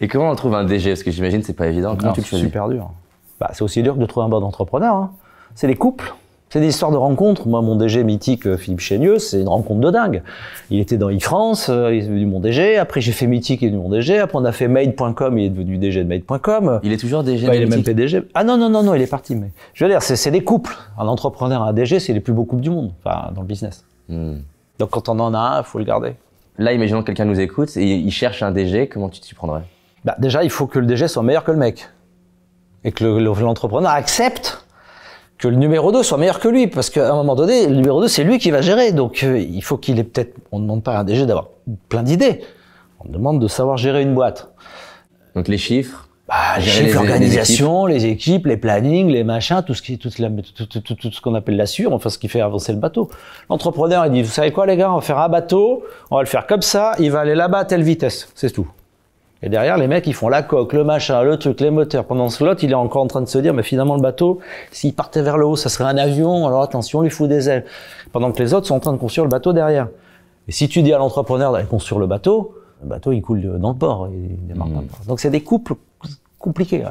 Et comment on trouve un DG? Parce que j'imagine que c'est pas évident. Comment tu le choisis? C'est super dur. Bah, c'est aussi dur que de trouver un bon entrepreneur. Hein. C'est les couples. C'est des histoires de rencontres. Moi, mon DG mythique, Philippe Chénieux, c'est une rencontre de dingue. Il était dans e-France, il est devenu mon DG. Après, j'ai fait Mythique, il est devenu mon DG. Après, on a fait Made.com, il est devenu DG de Made.com. Il est toujours DG de Mythique. Il est même PDG. Ah non, il est parti. Mais je veux dire, c'est des couples. Un entrepreneur, un DG, c'est les plus beaux couples du monde, enfin, dans le business. Donc, quand on en a un, il faut le garder. Là, imaginons que quelqu'un nous écoute et il cherche un DG, comment tu t'y prendrais? Bah, déjà, il faut que le DG soit meilleur que le mec. Et que l'entrepreneur accepte que le numéro 2 soit meilleur que lui, parce qu'à un moment donné, le numéro 2, c'est lui qui va gérer. Donc, il faut qu'il ait peut-être... On ne demande pas à un DG d'avoir plein d'idées. On demande de savoir gérer une boîte. Donc, les chiffres, Bah, gérer l'organisation, les équipes, les plannings, les machins, tout ce qu'on appelle la sûre, enfin ce qui fait avancer le bateau. L'entrepreneur, il dit, vous savez quoi les gars, on va faire un bateau, on va le faire comme ça, il va aller là-bas à telle vitesse, c'est tout. Et derrière, les mecs, ils font la coque, le machin, le truc, les moteurs. Pendant ce lot, il est encore en train de se dire, mais finalement, le bateau, s'il partait vers le haut, ça serait un avion, alors attention, on lui fout des ailes. Pendant que les autres sont en train de construire le bateau derrière. Et si tu dis à l'entrepreneur d'aller construire le bateau, il coule dans le port, il démarre pas. Donc c'est des couples compliqués.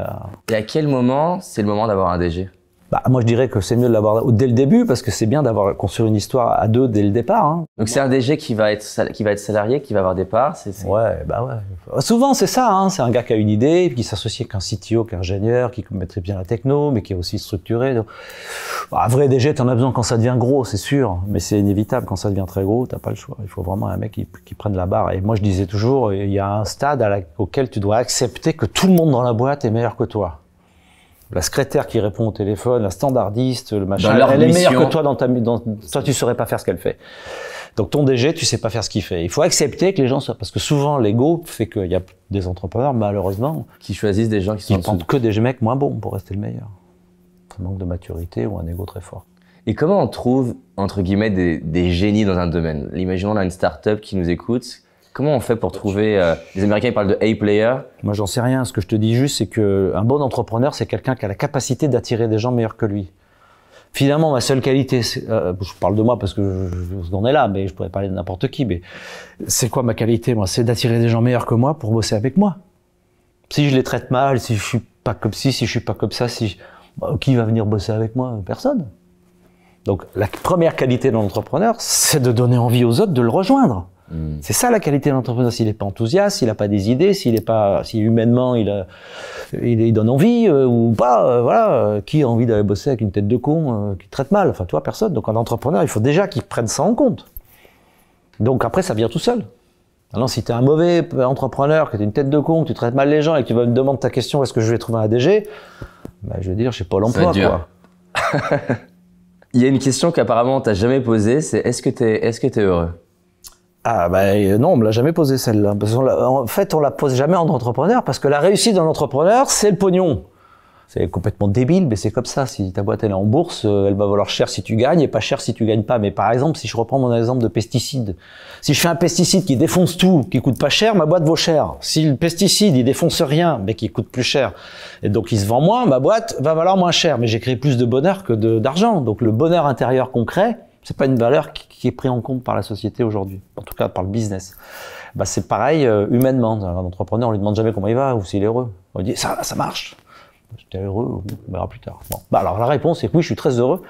Et à quel moment, c'est le moment d'avoir un DG? Bah, moi, je dirais que c'est mieux de l'avoir dès le début, parce que c'est bien d'avoir construit une histoire à deux dès le départ. Hein. Donc c'est un DG qui va être salarié, qui va avoir des parts. Ouais, bah ouais. Souvent c'est ça. Hein. C'est un gars qui a une idée, qui s'associe avec un CTO, qui est ingénieur, qui maîtrise bien la techno, mais qui est aussi structuré. Donc, bah, un vrai DG, t'en as besoin quand ça devient gros, c'est sûr, mais c'est inévitable quand ça devient très gros. T'as pas le choix. Il faut vraiment un mec qui prenne la barre. Et moi, je disais toujours, il y a un stade auquel tu dois accepter que tout le monde dans la boîte est meilleur que toi. La secrétaire qui répond au téléphone, la standardiste, le machin, elle est meilleure que toi toi tu saurais pas faire ce qu'elle fait. Donc ton DG, tu sais pas faire ce qu'il fait. Il faut accepter que les gens soient, parce que souvent l'ego fait qu'il y a des entrepreneurs, malheureusement, qui choisissent des gens qui prennent que des mecs moins bons pour rester le meilleur. Un manque de maturité ou un ego très fort. Et comment on trouve, entre guillemets, des génies dans un domaine? Imaginons on a une start-up qui nous écoute. Comment on fait pour trouver, les Américains ils parlent de A-player? Moi j'en sais rien, ce que je te dis juste c'est qu'un bon entrepreneur c'est quelqu'un qui a la capacité d'attirer des gens meilleurs que lui. Finalement ma seule qualité, je parle de moi parce que on est là, mais je pourrais parler de n'importe qui, mais c'est quoi ma qualité moi? C'est d'attirer des gens meilleurs que moi pour bosser avec moi. Si je les traite mal, si je suis pas comme ci, si je suis pas comme ça, qui va venir bosser avec moi? Personne. Donc la première qualité de l'entrepreneur c'est de donner envie aux autres de le rejoindre. C'est ça la qualité de l'entrepreneur. S'il n'est pas enthousiaste, s'il n'a pas des idées, si humainement il donne envie ou pas, voilà, qui a envie d'aller bosser avec une tête de con qui traite mal? Enfin, toi, personne. Donc un entrepreneur, il faut déjà qu'il prenne ça en compte. Donc après, ça vient tout seul. Alors si tu es un mauvais entrepreneur, que tu es une tête de con, que tu traites mal les gens et que tu me demandes ta question, est-ce que je vais trouver un DG? Bah, je vais dire, je sais pas l'emploi, quoi. Il y a une question qu'apparemment t'as jamais posée, c'est est-ce que t'es heureux? Ah non, on me l'a jamais posé celle-là. En fait, on la pose jamais en entrepreneur parce que la réussite d'un entrepreneur, c'est le pognon. C'est complètement débile, mais c'est comme ça. Si ta boîte elle est en bourse, elle va valoir cher si tu gagnes et pas cher si tu gagnes pas. Mais par exemple, si je reprends mon exemple de pesticide, si je fais un pesticide qui défonce tout, qui coûte pas cher, ma boîte vaut cher. Si le pesticide il défonce rien, mais qui coûte plus cher, et donc il se vend moins, ma boîte va valoir moins cher. Mais j'ai créé plus de bonheur que d'argent. Donc le bonheur intérieur qu'on crée, c'est pas une valeur qui est prise en compte par la société aujourd'hui, en tout cas par le business. Bah c'est pareil humainement. Un entrepreneur, on lui demande jamais comment il va ou s'il est heureux. On lui dit ça marche. J'étais heureux, on verra plus tard. Bon. Bah alors la réponse est que oui, je suis très heureux.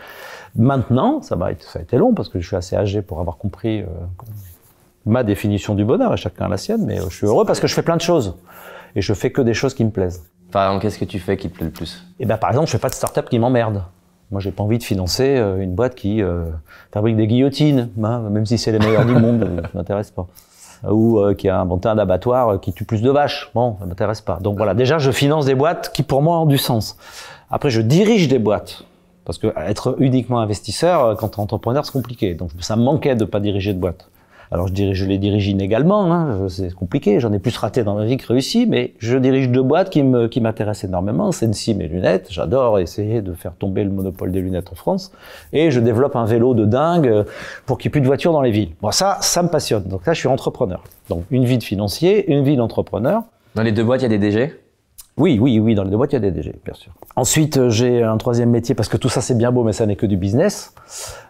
Maintenant, ça a été long parce que je suis assez âgé pour avoir compris ma définition du bonheur et chacun a la sienne, mais je suis heureux parce que je fais plein de choses et je fais que des choses qui me plaisent. Par exemple, qu'est-ce que tu fais qui te plaît le plus? Eh ben par exemple, je fais pas de start-up qui m'emmerde. Moi, j'ai pas envie de financer une boîte qui fabrique des guillotines, hein, même si c'est les meilleures du monde, ça m'intéresse pas. Ou qui a inventé un abattoir qui tue plus de vaches. Bon, ça m'intéresse pas. Donc voilà, déjà, je finance des boîtes qui, pour moi, ont du sens. Après, je dirige des boîtes. Parce que être uniquement investisseur, quand tu es entrepreneur, c'est compliqué. Donc ça me manquait de pas diriger de boîte. Alors je les dirige inégalement, hein, c'est compliqué, j'en ai plus raté dans ma vie que réussi, mais je dirige deux boîtes qui m'intéressent énormément, Sensi, mes lunettes, j'adore essayer de faire tomber le monopole des lunettes en France, et je développe un vélo de dingue pour qu'il n'y ait plus de voitures dans les villes. Bon, ça me passionne, donc là je suis entrepreneur. Donc une vie de financier, une vie d'entrepreneur. Dans les deux boîtes, il y a des DG? Oui, dans les deux boîtes, il y a des DG, bien sûr. Ensuite, j'ai un troisième métier, parce que tout ça, c'est bien beau, mais ça n'est que du business.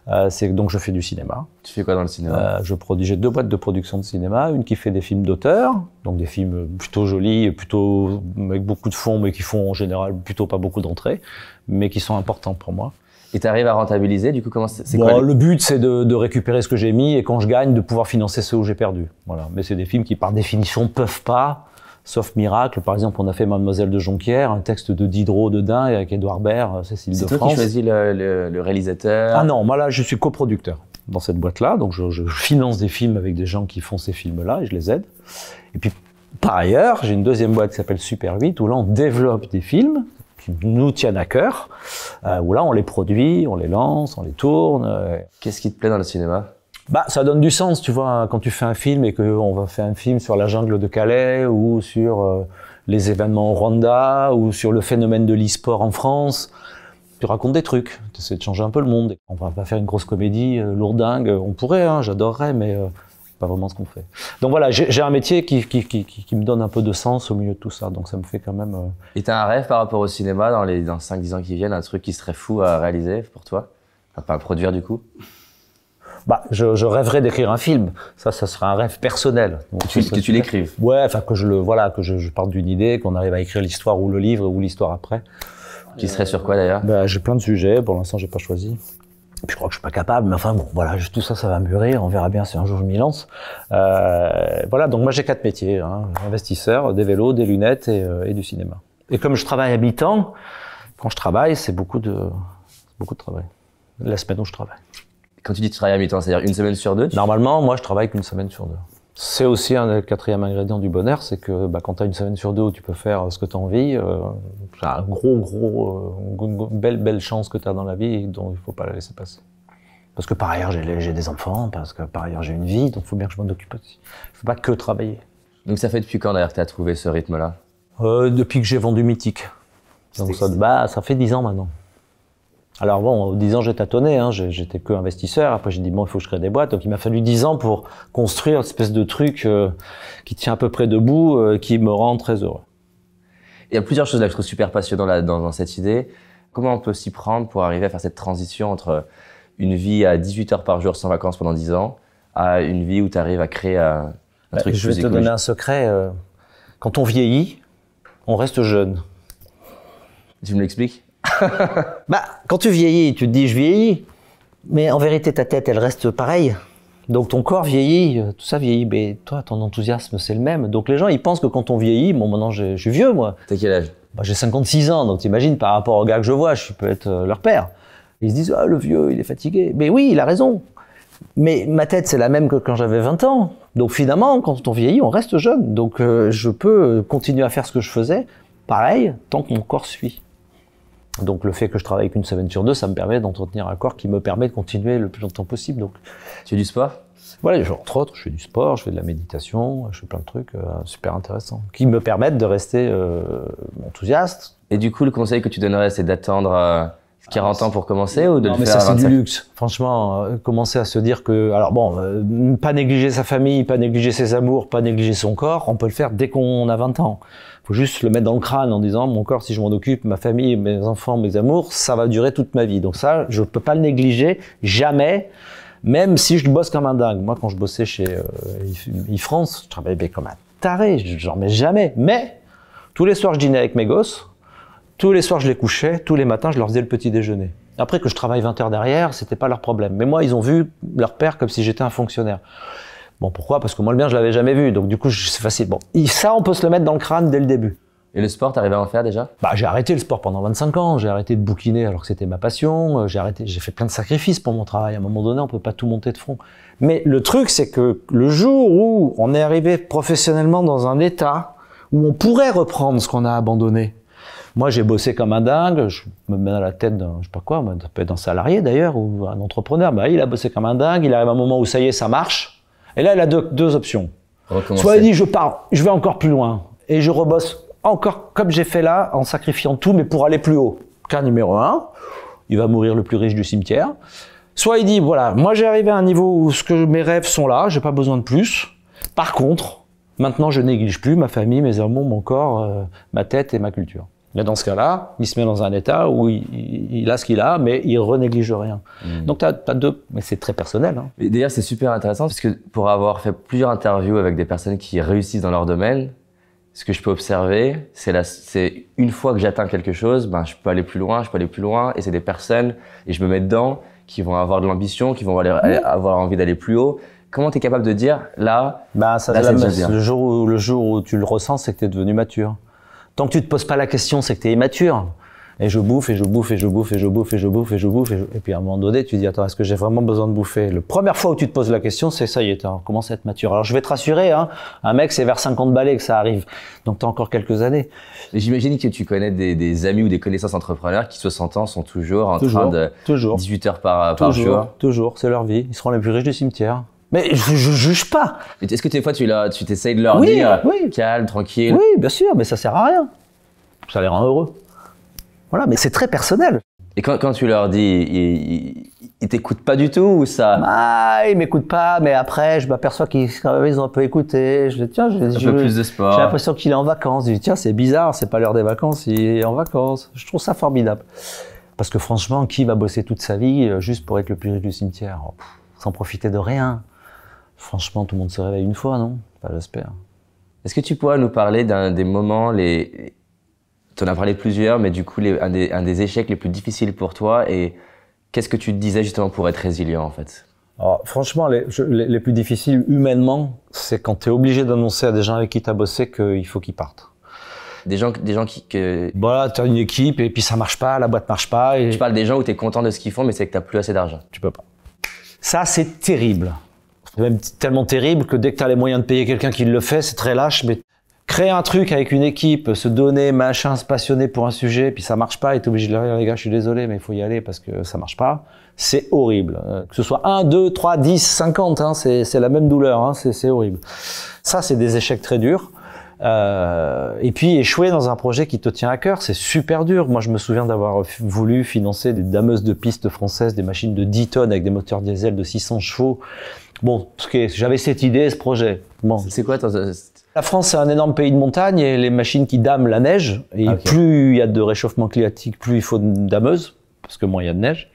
Donc, je fais du cinéma. Tu fais quoi dans le cinéma? J'ai deux boîtes de production de cinéma. Une qui fait des films d'auteur, donc des films plutôt jolis, plutôt avec beaucoup de fonds, mais qui font en général plutôt pas beaucoup d'entrées, mais qui sont importants pour moi. Et tu arrives à rentabiliser, du coup, comment c'est quoi le but, c'est de récupérer ce que j'ai mis, et quand je gagne, de pouvoir financer ceux où j'ai perdu. Voilà. Mais c'est des films qui, par définition, ne peuvent pas. Sauf miracle, par exemple, on a fait Mademoiselle de Jonquière, un texte de Diderot Dedin avec Édouard Baird, Cécile de France. C'est toi qui choisis le réalisateur? Ah non, moi là, je suis coproducteur dans cette boîte-là, donc je finance des films avec des gens qui font ces films-là et je les aide. Et puis, par ailleurs, j'ai une deuxième boîte qui s'appelle Super 8, où là, on développe des films qui nous tiennent à cœur, où là, on les produit, on les lance, on les tourne. Qu'est-ce qui te plaît dans le cinéma? Bah, ça donne du sens, tu vois, quand tu fais un film et qu'on va faire un film sur la jungle de Calais ou sur les événements au Rwanda ou sur le phénomène de l'e-sport en France. Tu racontes des trucs, tu essaies de changer un peu le monde. On va pas faire une grosse comédie lourdingue, on pourrait, hein, j'adorerais, mais pas vraiment ce qu'on fait. Donc voilà, j'ai un métier qui me donne un peu de sens au milieu de tout ça, donc ça me fait quand même... Et t'as un rêve par rapport au cinéma dans 5-10 ans qui viennent, un truc qui serait fou à réaliser pour toi? Enfin, pas à produire du coup? Bah, je rêverais d'écrire un film. Ça serait un rêve personnel. Donc, que tu l'écrives? Ouais, enfin que je parte d'une idée, qu'on arrive à écrire l'histoire ou le livre ou l'histoire après. Qui serait sur quoi d'ailleurs? Bah, j'ai plein de sujets. Pour l'instant, j'ai pas choisi. Et puis, je crois que je suis pas capable. Mais enfin bon, voilà, tout ça, ça va mûrir. On verra bien si un jour je m'y lance. Voilà. Donc moi, j'ai 4 métiers hein. Investisseur, des vélos, des lunettes et du cinéma. Et comme je travaille à mi-temps, quand je travaille, c'est beaucoup de travail. La semaine où je travaille. Quand tu dis que tu travailles à mi-temps, c'est-à-dire une semaine sur 2? Normalement, moi, je travaille qu'une ssemaine sur 2. C'est aussi un des 4e ingrédient du bonheur, c'est que quand tu as une semaine sur 2 où tu peux faire ce que tu as envie, c'est un une belle chance que tu as dans la vie et dont il faut pas la laisser passer. Parce que par ailleurs, j'ai des enfants, parce que par ailleurs, j'ai une vie, donc il faut bien que je m'en occupe aussi. Il faut pas que travailler. Donc ça fait depuis quand d'ailleurs que tu as trouvé ce rythme-là? Depuis que j'ai vendu Mythique. Donc ça fait 10 ans maintenant. Alors bon, 10 ans j'ai tâtonné, hein, j'étais que investisseur, après j'ai dit bon il faut que je crée des boîtes, donc il m'a fallu 10 ans pour construire une espèce de truc qui tient à peu près debout, qui me rend très heureux. Il y a plusieurs choses là que je trouve super passionnant là, dans cette idée. Comment on peut s'y prendre pour arriver à faire cette transition entre une vie à 18 heures par jour sans vacances pendant 10 ans à une vie où tu arrives à créer un truc plus Je vais te donner un secret, quand on vieillit, on reste jeune. Tu me l'expliques? Bah, quand tu vieillis, tu te dis je vieillis, mais en vérité ta tête elle reste pareille. Donc ton corps vieillit, tout ça vieillit, mais toi ton enthousiasme c'est le même. Donc les gens ils pensent que quand on vieillit, bon maintenant je suis vieux moi. T'as quel âge? Bah, j'ai 56 ans, donc t'imagines par rapport aux gars que je vois, je peux être leur père. Ils se disent ah le vieux il est fatigué, mais oui il a raison. Mais ma tête c'est la même que quand j'avais 20 ans. Donc finalement quand on vieillit on reste jeune. Donc je peux continuer à faire ce que je faisais, pareil, tant que mon corps suit. Donc le fait que je travaille qu'une semaine sur 2, ça me permet d'entretenir un corps qui me permet de continuer le plus longtemps possible. Donc, tu fais du sport? Voilà, entre autres, je fais du sport, je fais de la méditation, je fais plein de trucs super intéressants qui me permettent de rester enthousiaste. Et du coup, le conseil que tu donnerais, c'est d'attendre 40 ans pour commencer ou de le faire à 25? Ça c'est du luxe. Franchement, commencer à se dire que, alors bon, pas négliger sa famille, pas négliger ses amours, pas négliger son corps, on peut le faire dès qu'on a 20 ans. Faut juste le mettre dans le crâne en disant mon corps, si je m'en occupe, ma famille, mes enfants, mes amours, ça va durer toute ma vie. Donc ça, je peux pas le négliger, jamais, même si je bosse comme un dingue. Moi, quand je bossais chez iFrance, je travaillais comme un taré, j'en mets jamais. Mais tous les soirs, je dînais avec mes gosses, tous les soirs, je les couchais, tous les matins, je leur faisais le petit déjeuner. Après que je travaille 20 heures derrière, c'était pas leur problème. Mais moi, ils ont vu leur père comme si j'étais un fonctionnaire. Bon, pourquoi? Parce que moi, le mien, je l'avais jamais vu. Donc, du coup, c'est facile. Bon, ça, on peut se le mettre dans le crâne dès le début. Et le sport, t'arrivais à en faire déjà? Bah, j'ai arrêté le sport pendant 25 ans. J'ai arrêté de bouquiner alors que c'était ma passion. J'ai fait plein de sacrifices pour mon travail. À un moment donné, on peut pas tout monter de front. Mais le truc, c'est que le jour où on est arrivé professionnellement dans un état où on pourrait reprendre ce qu'on a abandonné. Moi, j'ai bossé comme un dingue. Je me mets à la tête d'un, je sais pas quoi, ça peut être un salarié d'ailleurs ou un entrepreneur. Bah, il a bossé comme un dingue. Il arrive à un moment où ça y est, ça marche. Et là, il a deux options. Soit il dit, je pars, je vais encore plus loin. Et je rebosse encore comme j'ai fait là, en sacrifiant tout, mais pour aller plus haut. Cas numéro 1, il va mourir le plus riche du cimetière. Soit il dit, voilà, moi j'ai arrivé à un niveau où mes rêves sont là, j'ai pas besoin de plus. Par contre, maintenant je néglige plus ma famille, mes amours, mon corps, ma tête et ma culture. Mais dans ce cas-là, il se met dans un état où il a ce qu'il a, mais il renéglige rien. Donc t'as deux, mais c'est très personnel. Hein. Et d'ailleurs, c'est super intéressant parce que pour avoir fait plusieurs interviews avec des personnes qui réussissent dans leur domaine, ce que je peux observer, c'est une fois que j'atteins quelque chose, ben je peux aller plus loin, et c'est des personnes, et je me mets dedans, qui vont avoir de l'ambition, qui vont avoir envie d'aller plus haut. Comment tu es capable de dire là, le jour où tu le ressens, c'est que tu es devenu mature. Tant que tu te poses pas la question, c'est que tu es immature. Et je bouffe, et puis à un moment donné, tu dis, attends, est-ce que j'ai vraiment besoin de bouffer? La première fois où tu te poses la question, c'est ça y est, on commence à être mature. Alors je vais te rassurer, hein, un mec, c'est vers 50 balais que ça arrive. Donc tu as encore quelques années. J'imagine que tu connais des amis ou des connaissances entrepreneurs qui, 60 ans, sont toujours en train de 18 heures par jour. Toujours, c'est leur vie. Ils seront les plus riches du cimetière. Mais je juge pas. Est-ce que des fois tu t'essayes de leur Oui, dire oui. calme, tranquille? Oui, bien sûr, mais ça sert à rien. Ça les rend heureux. Voilà, mais c'est très personnel. Et quand tu leur dis, ils t'écoutent pas du tout ou ça? Ah, ils m'écoutent pas, mais après, je m'aperçois qu'ils ont un peu écouté. Je dis, tiens, Un peu plus de sport. J'ai l'impression qu'il est en vacances. Je dis, tiens, c'est bizarre, c'est pas l'heure des vacances, il est en vacances. Je trouve ça formidable. Parce que franchement, qui va bosser toute sa vie juste pour être le plus riche du cimetière? Sans profiter de rien. Franchement, tout le monde se réveille une fois, non? Enfin, j'espère. Est-ce que tu pourrais nous parler d'un des moments, tu en as parlé plusieurs, mais du coup, un des échecs les plus difficiles pour toi, et qu'est-ce que tu te disais justement pour être résilient en fait? Alors, franchement, les plus difficiles humainement, c'est quand tu es obligé d'annoncer à des gens avec qui tu as bossé qu'il faut qu'ils partent. Des gens qui... Voilà, tu as une équipe et puis ça marche pas, la boîte marche pas. Et... Tu parles des gens où tu es content de ce qu'ils font, mais c'est que tu n'as plus assez d'argent. Tu peux pas. Ça, c'est terrible. C'est même tellement terrible que dès que tu as les moyens de payer quelqu'un qui le fait, c'est très lâche, mais créer un truc avec une équipe, se donner, machin, se passionner pour un sujet, puis ça marche pas, et t'es obligé de leur dire, les gars, je suis désolé, mais il faut y aller parce que ça marche pas. C'est horrible. Que ce soit 1, 2, 3, 10, 50, hein, c'est la même douleur, hein, c'est horrible. Ça, c'est des échecs très durs. Et puis, échouer dans un projet qui te tient à cœur, c'est super dur. Moi, je me souviens d'avoir voulu financer des dameuses de piste françaises, des machines de 10 tonnes avec des moteurs diesel de 600 chevaux. Bon, j'avais cette idée, ce projet. Bon. C'est quoi La France, c'est un énorme pays de montagne et les machines qui dament la neige. Et plus il y a de réchauffement climatique, plus il faut de dameuses, parce que moins il y a de neige.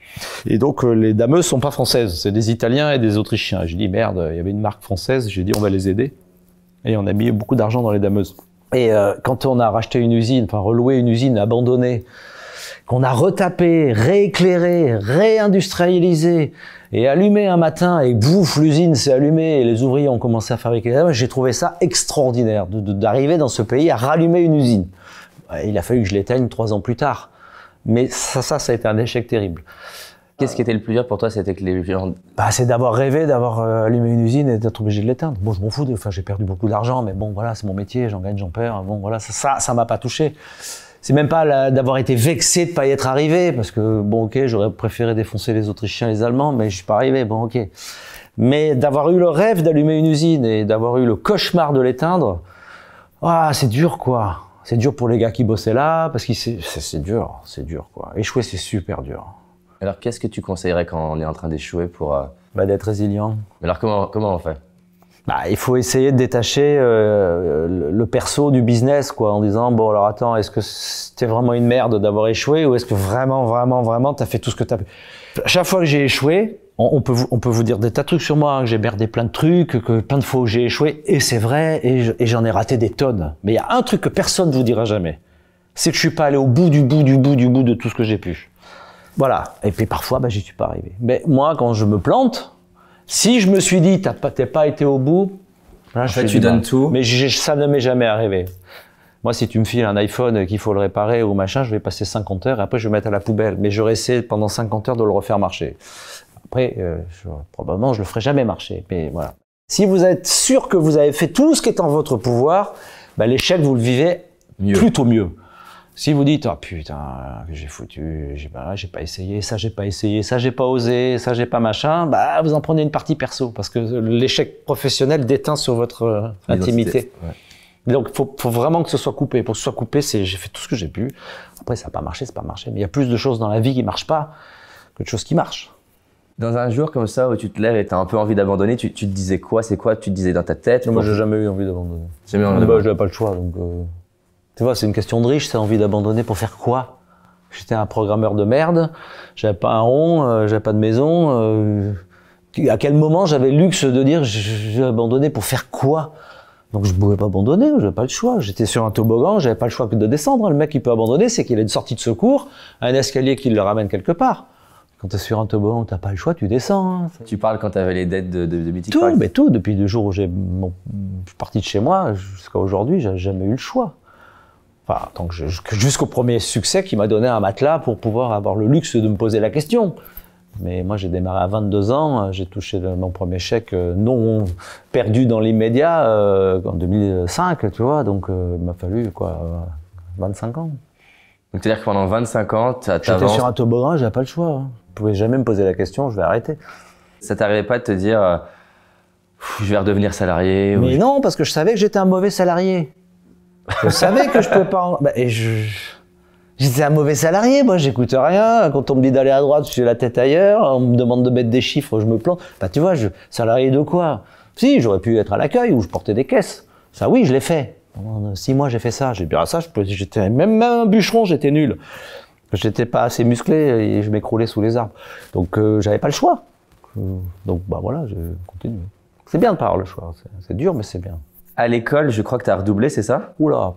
Et donc, les dameuses sont pas françaises, c'est des Italiens et des Autrichiens. J'ai dit, merde, il y avait une marque française, j'ai dit, on va les aider. Et on a mis beaucoup d'argent dans les dameuses. Et quand on a racheté une usine, enfin reloué une usine abandonnée, qu'on a retapé, rééclairé, réindustrialisé et allumé un matin et bouf, l'usine s'est allumée et les ouvriers ont commencé à fabriquer. J'ai trouvé ça extraordinaire d'arriver dans ce pays à rallumer une usine. Il a fallu que je l'éteigne 3 ans plus tard. Mais ça a été un échec terrible. Qu'est-ce qui était le plus dur pour toi? C'était que les gens... c'est d'avoir rêvé d'avoir allumé une usine et d'être obligé de l'éteindre. Bon, je m'en fous, j'ai perdu beaucoup d'argent, mais bon, voilà, c'est mon métier, j'en gagne, j'en perds. Bon, voilà, ça m'a pas touché. C'est même pas d'avoir été vexé de pas y être arrivé, parce que, bon, ok, j'aurais préféré défoncer les Autrichiens et les Allemands, mais je suis pas arrivé, bon, ok. Mais d'avoir eu le rêve d'allumer une usine et d'avoir eu le cauchemar de l'éteindre, c'est dur, quoi. C'est dur pour les gars qui bossaient là, parce que c'est dur, quoi. Échouer, c'est super dur. Alors, qu'est-ce que tu conseillerais quand on est en train d'échouer pour... D'être résilient. Alors, comment on fait? Il faut essayer de détacher le perso du business, quoi, en disant, bon, alors attends, est-ce que c'était vraiment une merde d'avoir échoué ou est-ce que vraiment, t'as fait tout ce que t'as pu? À chaque fois que j'ai échoué, on peut vous dire des tas de trucs sur moi, hein, que j'ai merdé plein de trucs, que plein de fois où j'ai échoué, et c'est vrai, et j'en ai raté des tonnes. Mais il y a un truc que personne ne vous dira jamais, c'est que je suis pas allé au bout de tout ce que j'ai pu. Voilà. Et puis parfois, j'y suis pas arrivé. Mais moi, quand je me plante, si je me suis dit, t'es pas été au bout, là, tu donnes tout. Mais ça ne m'est jamais arrivé. Moi, si tu me files un iPhone qu'il faut le réparer ou machin, je vais passer 50 heures et après je vais mettre à la poubelle. Mais j'aurais essayé pendant 50 heures de le refaire marcher. Après, probablement, je le ferai jamais marcher. Mais voilà. Si vous êtes sûr que vous avez fait tout ce qui est en votre pouvoir, l'échec, vous le vivez plutôt mieux. Si vous dites, putain, que j'ai foutu, j'ai pas essayé, ça j'ai pas osé, ça j'ai pas machin, vous en prenez une partie perso, parce que l'échec professionnel déteint sur votre intimité. Ouais. Donc, faut vraiment que ce soit coupé. Pour que ce soit coupé, j'ai fait tout ce que j'ai pu. Après, ça n'a pas marché, c'est pas marché. Mais il y a plus de choses dans la vie qui marchent pas que de choses qui marchent. Dans un jour comme ça où tu te lèves et tu as un peu envie d'abandonner, tu te disais quoi? C'est quoi tu te disais dans ta tête? Moi, j'ai jamais eu envie d'abandonner. Jamais envie d'abandonner. J'avais pas le choix, donc... Tu vois, c'est une question de riche, c'est envie d'abandonner pour faire quoi? J'étais un programmeur de merde, j'avais pas un rond, j'avais pas de maison. À quel moment j'avais le luxe de dire j'ai abandonné pour faire quoi? Donc je pouvais pas abandonner, j'avais pas le choix. J'étais sur un toboggan, j'avais pas le choix que de descendre. Le mec qui peut abandonner, c'est qu'il a une sortie de secours, un escalier qui le ramène quelque part. Quand t'es sur un toboggan, t'as pas le choix, tu descends. Hein. Tu parles quand t'avais les dettes de Mythic Tout, Pact. mais tout. Depuis le jour où je suis parti de chez moi jusqu'à aujourd'hui, j'ai jamais eu le choix. Enfin, donc jusqu'au premier succès qui m'a donné un matelas pour pouvoir avoir le luxe de me poser la question. Mais moi, j'ai démarré à 22 ans, j'ai touché mon premier chèque non perdu dans l'immédiat en 2005, tu vois, donc il m'a fallu 25 ans. Donc c'est-à-dire que pendant 25 ans, j'étais sur un toboggan, j'avais pas le choix. Hein. Je pouvais jamais me poser la question, je vais arrêter. Ça t'arrivait pas de te dire, Je vais redevenir salarié. Mais non, parce que je savais que j'étais un mauvais salarié. Je savais que je pouvais pas... J'étais un mauvais salarié, moi, j'écoute rien. Quand on me dit d'aller à droite, j'ai la tête ailleurs. On me demande de mettre des chiffres, je me plante. Bah, tu vois, salarié de quoi? Si, j'aurais pu être à l'accueil où je portais des caisses. Ça, oui, je l'ai fait. Pendant 6 mois, j'ai fait ça. J'ai dit, ah, ça, j'étais même un bûcheron, j'étais nul. J'étais pas assez musclé et je m'écroulais sous les arbres. Donc, j'avais pas le choix. Donc, bah voilà, je continue. C'est bien de pas avoir le choix. C'est dur, mais c'est bien. À l'école, je crois que tu as redoublé, c'est ça? Oula.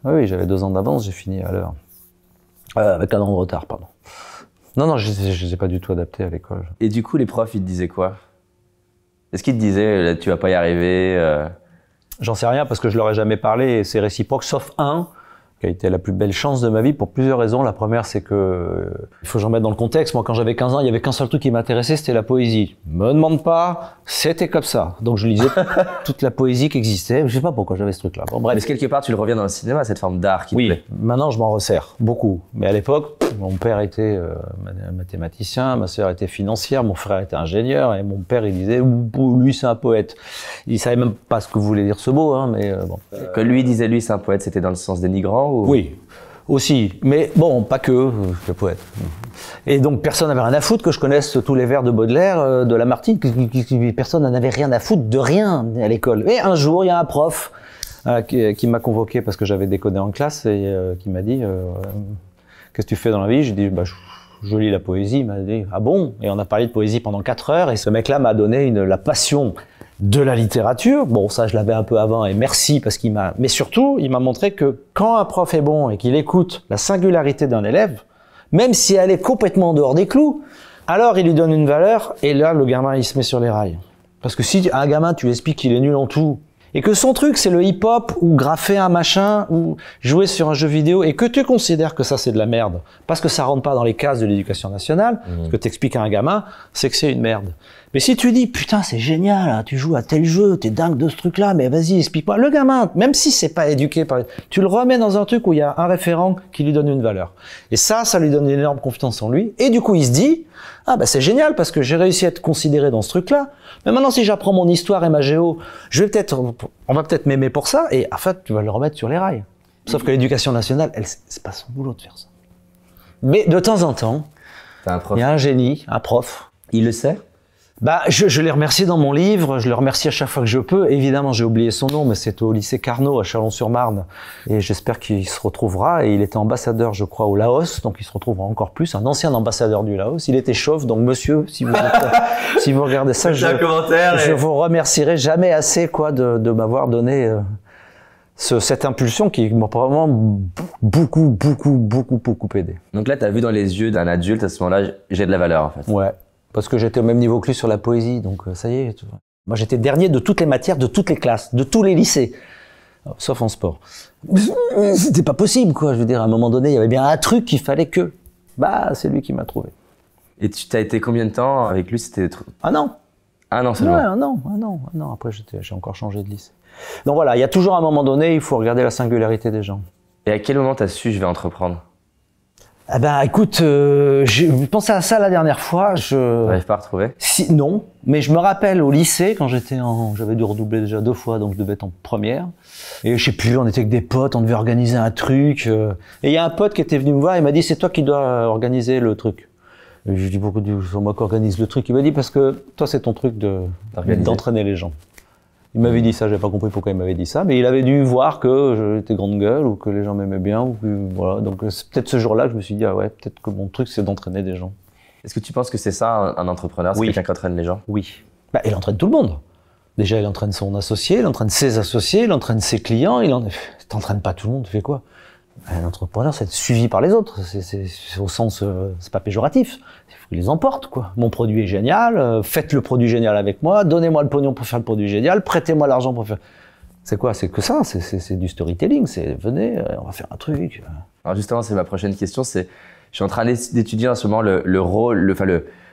Oui, j'avais 2 ans d'avance, j'ai fini à l'heure. Avec 1 an de retard, pardon. Non, je les ai pas du tout adaptés à l'école. Et du coup, les profs, ils te disaient quoi? Est-ce qu'ils te disaient, tu vas pas y arriver J'en sais rien parce que je leur ai jamais parlé et c'est réciproque, sauf un qui a été la plus belle chance de ma vie pour plusieurs raisons. La première, c'est que, il faut que j'en mette dans le contexte. Moi, quand j'avais 15 ans, il y avait qu'un seul truc qui m'intéressait, c'était la poésie. Me demande pas, c'était comme ça. Donc je lisais toute la poésie qui existait. Je sais pas pourquoi j'avais ce truc-là. Bon, bref. Mais quelque part, tu le reviens dans le cinéma, cette forme d'art qui te plaît. Maintenant, je m'en resserre beaucoup. Mais à l'époque, mon père était mathématicien, ma sœur était financière, mon frère était ingénieur, et mon père, il disait, lui, c'est un poète. Il savait même pas ce que voulait dire ce mot, hein, mais bon. Quand lui disait, lui, c'est un poète, c'était dans le sens dénigrant ou... Oui, aussi. Mais bon, pas que le poète. Et donc, personne n'avait rien à foutre que je connaisse tous les vers de Baudelaire, de Lamartine. Personne n'en avait rien à foutre de rien à l'école. Et un jour, il y a un prof qui m'a convoqué parce que j'avais déconné en classe et qui m'a dit qu'est-ce que tu fais dans la vie? J'ai dit je lis la poésie. Il m'a dit ah bon? Et on a parlé de poésie pendant 4 heures et ce mec-là m'a donné la passion de la littérature. Bon, ça je l'avais un peu avant et merci parce qu'il m'a... Mais surtout, il m'a montré que quand un prof est bon et qu'il écoute la singularité d'un élève, même si elle est complètement en dehors des clous, alors il lui donne une valeur et là le gamin il se met sur les rails. Parce que si un gamin tu lui expliques qu'il est nul en tout et que son truc c'est le hip-hop ou graffer un machin ou jouer sur un jeu vidéo et que tu considères que ça c'est de la merde parce que ça rentre pas dans les cases de l'éducation nationale, ce que t'expliques à un gamin, c'est que c'est une merde. Mais si tu dis putain c'est génial, hein, tu joues à tel jeu, t'es dingue de ce truc-là, mais vas-y explique-moi. Le gamin, même si c'est pas éduqué par, tu le remets dans un truc où il y a un référent qui lui donne une valeur. Et ça lui donne une énorme confiance en lui. Et du coup il se dit ah bah c'est génial parce que j'ai réussi à être considéré dans ce truc-là. Mais maintenant si j'apprends mon histoire et ma géo, on va peut-être m'aimer pour ça et en fait tu vas le remettre sur les rails. Sauf que l'éducation nationale, c'est pas son boulot de faire ça. Mais de temps en temps, il y a un génie, un prof. Il le sait? Bah, je l'ai remercié dans mon livre, je le remercie à chaque fois que je peux. Évidemment, j'ai oublié son nom, mais c'est au lycée Carnot à Chalon-sur-Marne. Et j'espère qu'il se retrouvera. Et il était ambassadeur, je crois, au Laos, donc il se retrouvera encore plus. Un ancien ambassadeur du Laos. Il était chauve, donc monsieur, si vous regardez ça, je vous remercierai jamais assez, quoi, de m'avoir donné cette impulsion qui m'a vraiment beaucoup aidé. Donc là, tu as vu dans les yeux d'un adulte, à ce moment-là, j'ai de la valeur, en fait. Ouais. Parce que j'étais au même niveau que lui sur la poésie, donc ça y est. Tu vois. Moi, j'étais dernier de toutes les matières, de toutes les classes, de tous les lycées, sauf en sport. C'était pas possible, quoi. Je veux dire, à un moment donné, il y avait bien un truc qu'il fallait que. Bah, c'est lui qui m'a trouvé. Et tu t'as été combien de temps avec lui? C'était un an. Un an seulement. Ouais, un an. Après, j'ai encore changé de lycée. Donc voilà, il y a toujours un moment donné, il faut regarder la singularité des gens. Et à quel moment t'as su je vais entreprendre? Ah ben écoute, j'ai pensé à ça la dernière fois. T'arrives pas à retrouver? Non, mais je me rappelle au lycée quand j'avais dû redoubler déjà 2 fois, donc je devais être en première. Et je sais plus, on était avec des potes, on devait organiser un truc. Et il y a un pote qui était venu me voir, il m'a dit c'est toi qui dois organiser le truc. Et je lui ai dit pourquoi c'est moi qui organise le truc? Il m'a dit parce que toi c'est ton truc d'entraîner les gens. Il m'avait dit ça, j'avais pas compris pourquoi il m'avait dit ça, mais il avait dû voir que j'étais grande gueule ou que les gens m'aimaient bien ou que voilà. Donc c'est peut-être ce jour-là que je me suis dit ah ouais, peut-être que mon truc c'est d'entraîner des gens. Est-ce que tu penses que c'est ça un entrepreneur, c'est quelqu'un qui entraîne les gens? Oui. Bah, il entraîne tout le monde. Déjà il entraîne son associé, il entraîne ses associés, il entraîne ses clients, t'entraînes pas tout le monde, tu fais quoi? Un entrepreneur, c'est être suivi par les autres. C'est au sens, c'est pas péjoratif. Il faut qu'il les emporte, quoi. Mon produit est génial. Faites le produit génial avec moi. Donnez-moi le pognon pour faire le produit génial. Prêtez-moi l'argent pour faire. C'est quoi? C'est que ça. C'est du storytelling. C'est venez, on va faire un truc. Alors justement, c'est ma prochaine question. Je suis en train d'étudier en ce moment le rôle,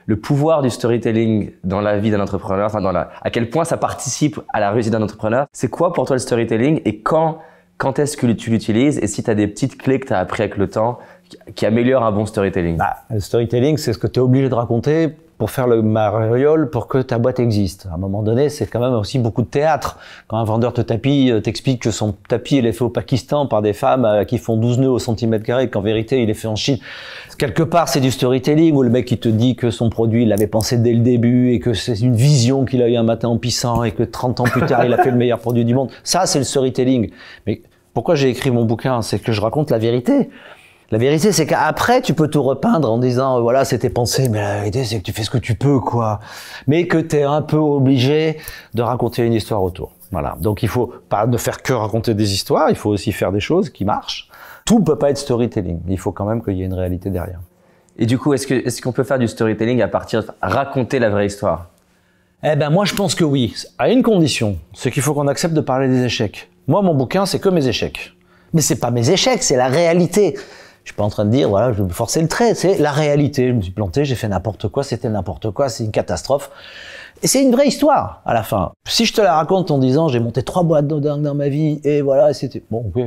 le pouvoir du storytelling dans la vie d'un entrepreneur. Enfin, à quel point ça participe à la réussite d'un entrepreneur. C'est quoi pour toi le storytelling et quand est-ce que tu l'utilises et si tu as des petites clés que tu as appris avec le temps qui améliorent un bon storytelling? Bah, le storytelling, c'est ce que tu es obligé de raconter pour faire le mariole pour que ta boîte existe. À un moment donné, c'est quand même aussi beaucoup de théâtre. Quand un vendeur de tapis t'explique que son tapis il est fait au Pakistan par des femmes qui font 12 nœuds au centimètre carré, qu'en vérité il est fait en Chine. Quelque part, c'est du storytelling où le mec il te dit que son produit il l'avait pensé dès le début et que c'est une vision qu'il a eu un matin en pissant et que 30 ans plus tard il a fait le meilleur produit du monde. Ça, c'est le storytelling. Mais pourquoi j'ai écrit mon bouquin? C'est que je raconte la vérité. La vérité, c'est qu'après, tu peux tout repeindre en disant, voilà, c'était pensé, mais la vérité, c'est que tu fais ce que tu peux, quoi. Mais que t'es un peu obligé de raconter une histoire autour. Voilà. Donc, il faut pas ne faire que raconter des histoires, il faut aussi faire des choses qui marchent. Tout peut pas être storytelling. Il faut quand même qu'il y ait une réalité derrière. Et du coup, est-ce qu'on peut faire du storytelling à partir de raconter la vraie histoire? Eh ben, moi, je pense que oui. À une condition. C'est qu'il faut qu'on accepte de parler des échecs. Moi, mon bouquin, c'est que mes échecs. Mais c'est pas mes échecs, c'est la réalité. Je suis pas en train de dire, voilà, je vais me forcer le trait, c'est la réalité. Je me suis planté, j'ai fait n'importe quoi, c'était n'importe quoi, c'est une catastrophe. Et c'est une vraie histoire, à la fin. Si je te la raconte en disant, j'ai monté 3 boîtes de dingue dans ma vie, et voilà, c'était, bon, ok.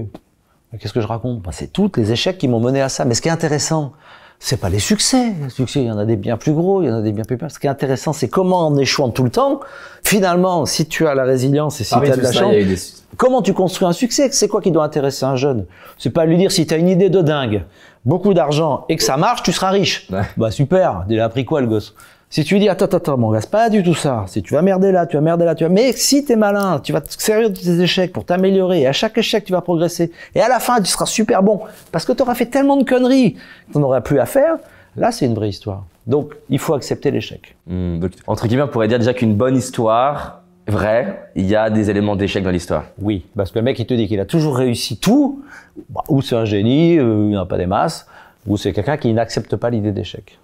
Qu'est-ce que je raconte? Ben, c'est tous les échecs qui m'ont mené à ça. Mais ce qui est intéressant, c'est pas les succès. Les succès, il y en a des bien plus gros, il y en a des bien plus petits. Ce qui est intéressant, c'est comment en échouant tout le temps, finalement, si tu as la résilience et si tu as de la chance, comment tu construis un succès? C'est quoi qui doit intéresser un jeune? C'est pas lui dire si tu as une idée de dingue, beaucoup d'argent et que ça marche, tu seras riche. Ouais. Bah super, il a appris quoi le gosse? Si tu lui dis attends mon gars, c'est pas du tout ça. Si tu vas merder là, tu vas merder là, mais si t'es malin, tu vas te servir de tes échecs pour t'améliorer et à chaque échec tu vas progresser et à la fin tu seras super bon parce que tu auras fait tellement de conneries que tu n'auras plus à faire. Là, c'est une vraie histoire. Donc, il faut accepter l'échec. Donc, entre guillemets, on pourrait dire déjà qu'une bonne histoire, vraie, il y a des éléments d'échec dans l'histoire. Oui, parce que le mec, il te dit qu'il a toujours réussi tout, bah, ou c'est un génie, il n'a pas des masses, ou c'est quelqu'un qui n'accepte pas l'idée d'échec.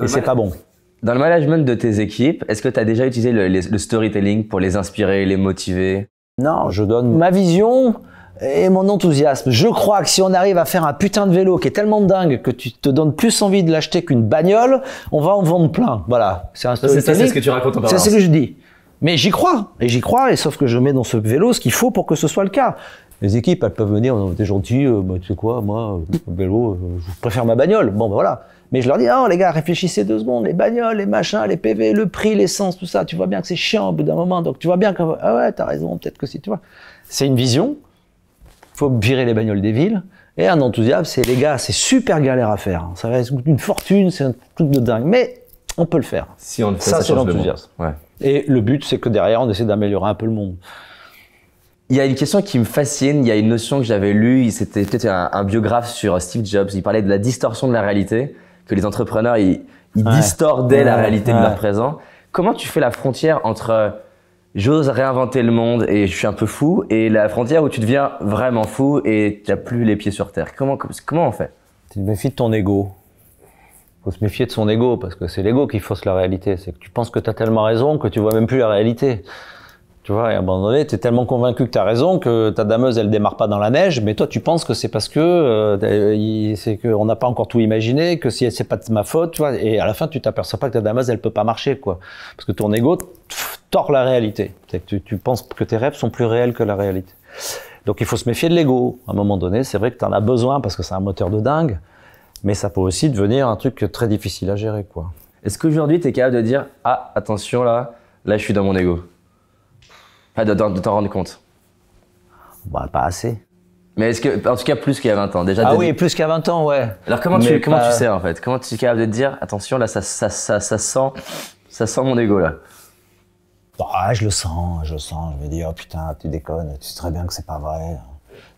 Et c'est pas bon. Dans le management de tes équipes, est-ce que tu as déjà utilisé le storytelling pour les inspirer, les motiver? Non, je donne ma vision et mon enthousiasme. Je crois que si on arrive à faire un putain de vélo qui est tellement dingue que tu te donnes plus envie de l'acheter qu'une bagnole, on va en vendre plein. Voilà, c'est un storytelling. Ça, c'est ce que tu racontes en permanence. C'est ce que je dis. Mais j'y crois, et sauf que je mets dans ce vélo ce qu'il faut pour que ce soit le cas. Les équipes, elles peuvent venir, t'es gentil, bah, tu sais quoi, moi, vélo, je préfère ma bagnole. Bon, ben voilà. Mais je leur dis, non, les gars, réfléchissez 2 secondes, les bagnoles, les machins, les PV, le prix, l'essence, tout ça, tu vois bien que c'est chiant au bout d'un moment, donc tu vois bien que, ah ouais, t'as raison, peut-être que si, tu vois. C'est une vision, faut virer les bagnoles des villes, et un enthousiasme, c'est, les gars, c'est super galère à faire. Ça va être une fortune, c'est un truc de dingue, mais on peut le faire. Si on le fait, ça c'est l'enthousiasme. Ouais. Et le but, c'est que derrière, on essaie d'améliorer un peu le monde. Il y a une question qui me fascine, il y a une notion que j'avais lue, c'était peut-être un biographe sur Steve Jobs, il parlait de la distorsion de la réalité, que les entrepreneurs, ils distordaient la réalité de leur présent. Comment tu fais la frontière entre j'ose réinventer le monde et je suis un peu fou, et la frontière où tu deviens vraiment fou et tu n'as plus les pieds sur terre? Comment on fait? Tu te méfies de ton ego. Faut se méfier de son ego, parce que c'est l'ego qui fausse la réalité. C'est que tu penses que tu as tellement raison que tu vois même plus la réalité. Tu vois, et à un moment donné, tu es tellement convaincu que tu as raison que ta dameuse, elle démarre pas dans la neige, mais toi, tu penses que c'est parce que c'est qu'on n'a pas encore tout imaginé, que si c'est pas de ma faute, tu vois, et à la fin, tu t'aperçois pas que ta dameuse, elle peut pas marcher, quoi. Parce que ton ego tord la réalité. C'est que tu penses que tes rêves sont plus réels que la réalité. Donc, il faut se méfier de l'ego. À un moment donné, c'est vrai que tu en as besoin parce que c'est un moteur de dingue, mais ça peut aussi devenir un truc très difficile à gérer, quoi. Est-ce qu'aujourd'hui, tu es capable de dire, ah, attention, là, je suis dans mon ego? De t'en rendre compte? Bah, pas assez. Mais est-ce que, en tout cas, plus qu'il y a 20 ans, déjà. Oui, plus qu'à 20 ans, ouais. Alors, comment tu sais, en fait? Comment tu es capable de te dire, attention, là, ça sent mon ego, là? Bah, je le sens. Je me dis, oh putain, tu déconnes, tu sais très bien que c'est pas vrai.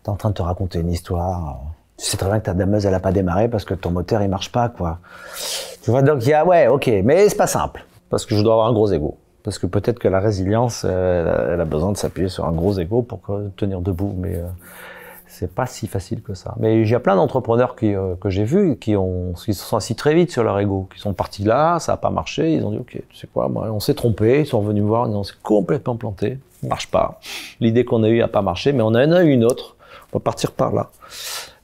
T'es en train de te raconter une histoire. Tu sais très bien que ta dameuse, elle a pas démarré parce que ton moteur, il marche pas, quoi. Tu vois, donc il y a, ouais, ok, mais c'est pas simple. Parce que je dois avoir un gros ego. Parce que peut-être que la résilience, elle a besoin de s'appuyer sur un gros ego pour tenir debout, mais c'est pas si facile que ça. Mais il y a plein d'entrepreneurs que j'ai vus qui se sont assis très vite sur leur ego, qui sont partis là, ça a pas marché, ils ont dit ok, tu sais quoi, moi, on s'est trompé, ils sont revenus me voir, on s'est complètement planté, ça marche pas. L'idée qu'on a eue a pas marché, mais on en a eu une autre, on va partir par là.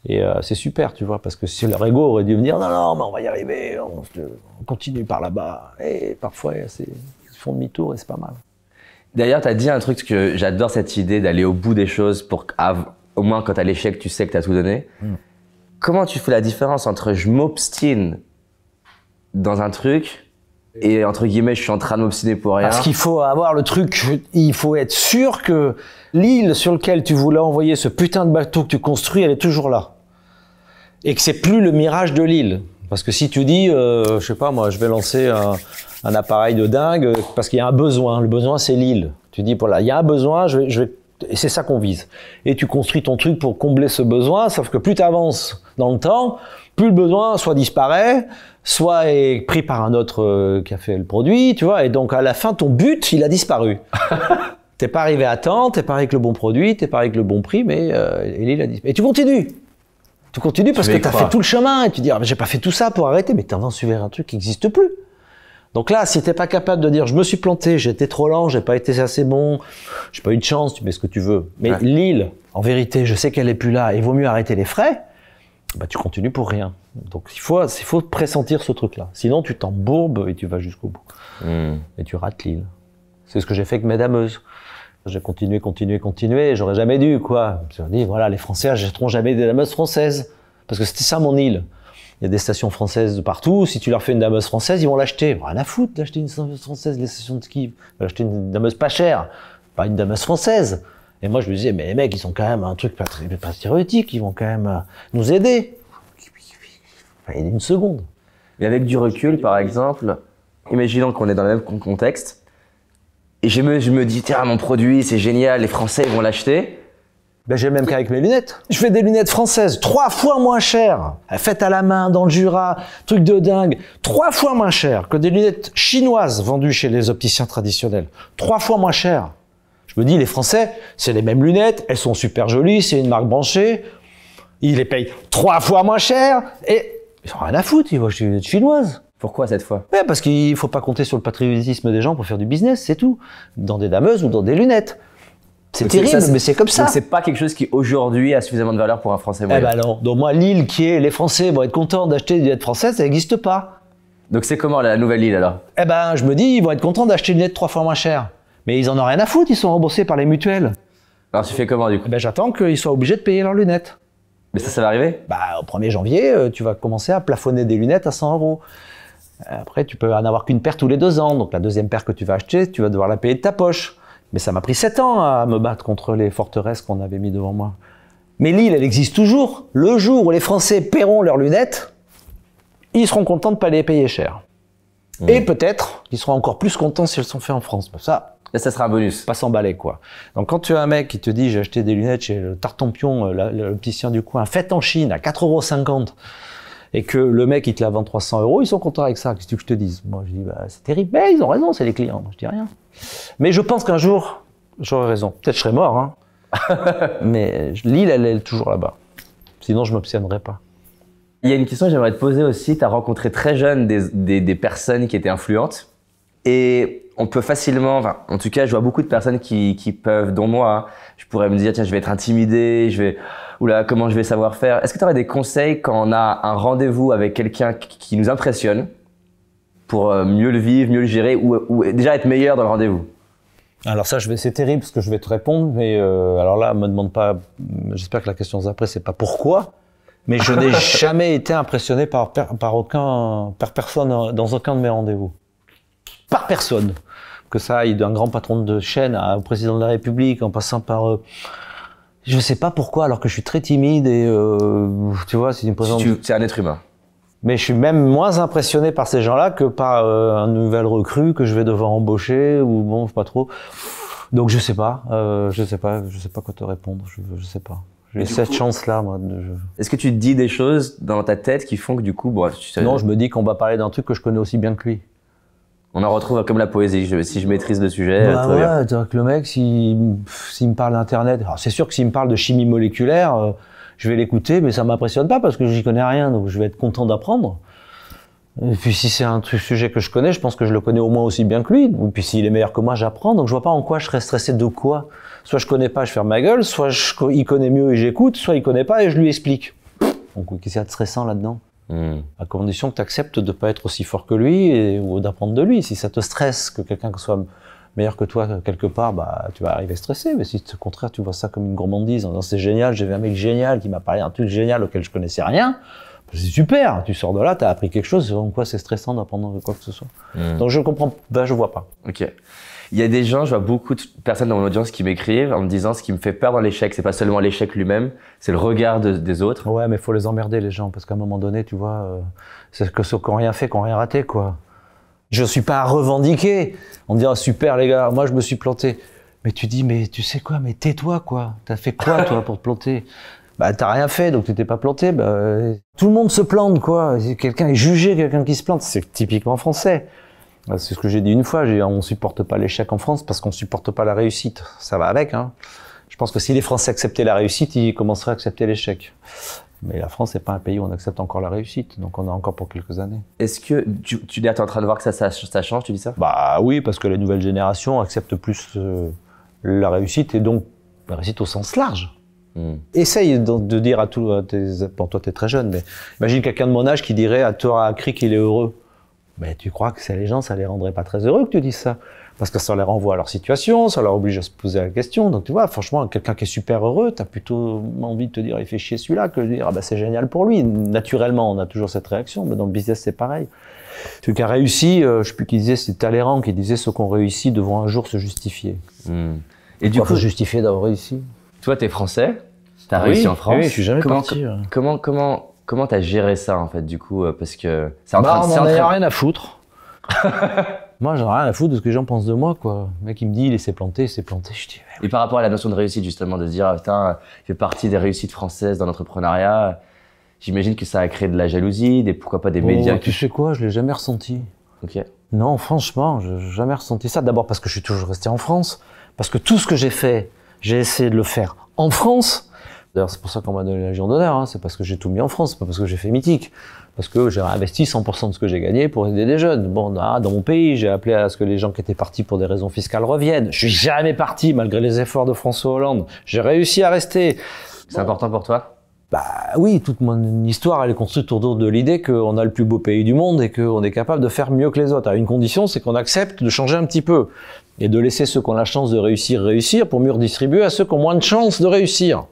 Et c'est super, tu vois, parce que si leur ego aurait dû me dire non, mais on va y arriver, on continue par là-bas, et parfois c'est font demi-tour et c'est pas mal. D'ailleurs, tu as dit un truc que j'adore, cette idée d'aller au bout des choses pour qu'au moins quand tu as l'échec, tu sais que tu as tout donné. Comment tu fais la différence entre je m'obstine dans un truc Et entre guillemets, je suis en train de m'obstiner pour rien. Parce qu'il faut avoir le truc, il faut être sûr que l'île sur laquelle tu voulais envoyer ce putain de bateau que tu construis, elle est toujours là. Et que c'est plus le mirage de l'île. Parce que si tu dis, je sais pas moi, je vais lancer un appareil de dingue parce qu'il y a un besoin. Le besoin, c'est l'île. Tu dis, voilà, il y a un besoin, et c'est ça qu'on vise. Et tu construis ton truc pour combler ce besoin, sauf que plus tu avances dans le temps, plus le besoin soit disparaît, soit est pris par un autre qui a fait le produit, tu vois. Et donc, à la fin, ton but, il a disparu. T'es pas arrivé à temps, t'es pas avec le bon produit, t'es pas avec le bon prix, mais l'île a disparu. Et tu continues. Tu continues parce que tu as fait tout le chemin et tu dis, ah, mais j'ai pas fait tout ça pour arrêter, mais tu avances vers un truc qui n'existe plus. Donc là, si t'es pas capable de dire, je me suis planté, j'ai été trop lent, j'ai pas été assez bon, j'ai pas eu de chance, tu mets ce que tu veux. Mais l'île, en vérité, je sais qu'elle est plus là, il vaut mieux arrêter les frais, bah tu continues pour rien. Donc il faut pressentir ce truc-là. Sinon, tu t'embourbes et tu vas jusqu'au bout. Et tu rates l'île. C'est ce que j'ai fait avec mes dameuses. J'ai continué, j'aurais jamais dû, quoi. Je me dis, voilà, les Français achèteront jamais des dameuses françaises. Parce que c'était ça mon île. Il y a des stations françaises de partout. Si tu leur fais une dameuse française, ils vont l'acheter. Rien à foutre d'acheter une dameuse française, les stations de ski. Ils vont acheter une dameuse pas chère, pas une dameuse française. Et moi, je me disais, mais les mecs, ils sont quand même un truc pas stéréotype, ils vont quand même nous aider. Enfin, une seconde. Et avec du recul, par exemple, imaginons qu'on est dans le même contexte, et je me dis, tiens, mon produit, c'est génial, les Français, ils vont l'acheter. Ben, j'ai le même cas avec mes lunettes. Je fais des lunettes françaises 3 fois moins chères, faites à la main, dans le Jura, truc de dingue, 3 fois moins chères que des lunettes chinoises vendues chez les opticiens traditionnels. 3 fois moins chères. Je me dis, les Français, c'est les mêmes lunettes, elles sont super jolies, c'est une marque branchée, ils les payent 3 fois moins cher, et ils ont rien à foutre, ils vont acheter des lunettes chinoises. Pourquoi cette fois? Ouais, parce qu'il faut pas compter sur le patriotisme des gens pour faire du business, c'est tout. Dans des dameuses ou dans des lunettes. C'est terrible, mais c'est comme ça. Donc c'est pas quelque chose qui aujourd'hui a suffisamment de valeur pour un Français moyen. Eh ben non. Donc moi, l'île qui est les Français vont être contents d'acheter des lunettes françaises, ça n'existe pas. Donc c'est comment la nouvelle île alors? Eh ben, je me dis, ils vont être contents d'acheter des lunettes 3 fois moins chères. Mais ils en ont rien à foutre, ils sont remboursés par les mutuelles. Alors tu fais comment du coup? Eh ben, j'attends qu'ils soient obligés de payer leurs lunettes. Mais ça va arriver? Bah, au 1er janvier, tu vas commencer à plafonner des lunettes à 100 €. Après, tu peux en avoir qu'une paire tous les 2 ans. Donc la deuxième paire que tu vas acheter, tu vas devoir la payer de ta poche. Mais ça m'a pris 7 ans à me battre contre les forteresses qu'on avait mis devant moi. Mais l'île, elle existe toujours. Le jour où les Français paieront leurs lunettes, ils seront contents de ne pas les payer cher. Et peut-être qu'ils seront encore plus contents si elles sont faites en France. Ça, et ça sera un bonus. Pas s'emballer, quoi. Donc quand tu as un mec qui te dit, j'ai acheté des lunettes chez le Tartampion, l'opticien du coin, faites en Chine à 4,50 €, et que le mec, il te la vend 300 €, ils sont contents avec ça. Qu'est-ce que je te dise? Moi, je dis, bah, c'est terrible. Mais ils ont raison, c'est les clients. Moi, je dis rien. Mais je pense qu'un jour, j'aurai raison. Peut-être je serai mort, hein. Mais l'île, elle est toujours là-bas. Sinon, je m'obstinerai pas. Il y a une question que j'aimerais te poser aussi. Tu as rencontré très jeune des personnes qui étaient influentes. Et on peut facilement, enfin, en tout cas, je vois beaucoup de personnes qui peuvent, dont moi, hein, je pourrais me dire, tiens, je vais être intimidé, oula, comment je vais savoir faire? Est-ce que tu aurais des conseils quand on a un rendez-vous avec quelqu'un qui nous impressionne pour mieux le vivre, mieux le gérer ou déjà être meilleur dans le rendez-vous? Alors ça, c'est terrible ce que je vais te répondre, mais alors là, me demande pas, j'espère que la question d'après, c'est pas pourquoi, mais je n'ai jamais été impressionné par personne dans aucun de mes rendez-vous. Par personne. Que ça aille d'un grand patron de chaîne au président de la République, en passant par... je sais pas pourquoi, alors que je suis très timide et tu vois, c'est une présence... C'est un être humain. Mais je suis même moins impressionné par ces gens-là que par un nouvel recrue que je vais devoir embaucher ou bon, pas trop. Donc je sais pas quoi te répondre. Je sais pas. J'ai cette chance-là, moi. Est-ce que tu te dis des choses dans ta tête qui font que du coup, bon, non, je me dis qu'on va parler d'un truc que je connais aussi bien que lui. On en retrouve comme la poésie. Si je maîtrise le sujet, bah ouais, c'est-à-dire que le mec, s'il me parle d'internet, alors c'est sûr que s'il me parle de chimie moléculaire, je vais l'écouter, mais ça m'impressionne pas parce que j'y connais rien, donc je vais être content d'apprendre. Et puis si c'est un sujet que je connais, je pense que je le connais au moins aussi bien que lui. Et puis s'il est meilleur que moi, j'apprends. Donc je vois pas en quoi je serais stressé de quoi. Soit je connais pas, je ferme ma gueule, soit il connaît mieux et j'écoute, soit il connaît pas et je lui explique. Donc qu'est-ce qu'il y a de stressant là-dedans? À condition que tu acceptes de pas être aussi fort que lui ou d'apprendre de lui. Si ça te stresse que quelqu'un soit meilleur que toi quelque part, bah tu vas arriver stressé. Mais si au contraire tu vois ça comme une gourmandise, c'est génial, j'ai vu un mec génial qui m'a parlé d'un truc génial auquel je connaissais rien, C'est super, tu sors de là, tu as appris quelque chose, en quoi c'est stressant d'apprendre quoi que ce soit. Donc je comprends, je vois pas. Ok. Il y a des gens, je vois beaucoup de personnes dans mon audience qui m'écrivent en me disant ce qui me fait peur dans l'échec, c'est pas seulement l'échec lui-même, c'est le regard des autres. Ouais, mais faut les emmerder les gens, parce qu'à un moment donné, tu vois, c'est que ceux qui n'ont rien fait, qui n'ont rien raté, quoi. Je suis pas à revendiquer. On me dit, super les gars, moi je me suis planté. Mais tu dis, mais tu sais quoi, mais tais-toi, quoi. T'as fait quoi, toi, pour te planter? Bah, t'as rien fait, donc tu t'es pas planté. Bah, tout le monde se plante, quoi. Quelqu'un est jugé, quelqu'un qui se plante. C'est typiquement français. C'est ce que j'ai dit une fois. On supporte pas l'échec en France parce qu'on supporte pas la réussite. Ça va avec, hein. Je pense que si les Français acceptaient la réussite, ils commenceraient à accepter l'échec. Mais la France, c'est pas un pays où on accepte encore la réussite. Donc on a encore pour quelques années. Est-ce que tu es en train de voir que ça change, tu dis ça? Bah oui, parce que la nouvelle génération accepte plus la réussite et donc la réussite au sens large. Essaye de dire à tous tes... Bon, toi, t'es très jeune, mais imagine quelqu'un de mon âge qui dirait à toi, à Cri qu'il est heureux. Mais tu crois que les gens, ça les rendrait pas très heureux que tu dises ça? Parce que ça les renvoie à leur situation, ça leur oblige à se poser la question. Donc tu vois, franchement, quelqu'un qui est super heureux, t'as plutôt envie de te dire, il fait chier celui-là, que de dire, ah bah c'est génial pour lui. Naturellement, on a toujours cette réaction, mais dans le business, c'est pareil. Celui qui a réussi, je sais plus qui disait, c'est Talleyrand qui disait, ceux qui ont réussi devront un jour se justifier. Et du coup, faut justifier d'avoir réussi. Toi, t'es français, t'as réussi en France. Oui, je suis jamais parti. Comment t'as géré ça, en fait, du coup, parce que c'est on en a rien à foutre. Moi, j'en ai rien à foutre de ce que les gens pensent de moi, quoi. Le mec, il me dit, il s'est planté, je dis... Et par rapport à la notion de réussite, justement, de se dire, ah, putain, il fait partie des réussites françaises dans l'entrepreneuriat, j'imagine que ça a créé de la jalousie, pourquoi pas des médias. Tu sais quoi, je l'ai jamais ressenti. Ok. Non, franchement, je n'ai jamais ressenti ça. D'abord parce que je suis toujours resté en France, parce que tout ce que j'ai fait, j'ai essayé de le faire en France. D'ailleurs, c'est pour ça qu'on m'a donné la Légion d'honneur, hein. C'est parce que j'ai tout mis en France, c'est pas parce que j'ai fait Mythique. Parce que j'ai investi 100% de ce que j'ai gagné pour aider des jeunes. Bon, dans mon pays, j'ai appelé à ce que les gens qui étaient partis pour des raisons fiscales reviennent. Je suis jamais parti, malgré les efforts de François Hollande. J'ai réussi à rester. C'est important pour toi? Bah oui, toute mon histoire, elle est construite autour de l'idée qu'on a le plus beau pays du monde et qu'on est capable de faire mieux que les autres. À une condition, c'est qu'on accepte de changer un petit peu. Et de laisser ceux qui ont la chance de réussir pour mieux redistribuer à ceux qui ont moins de chance de réussir.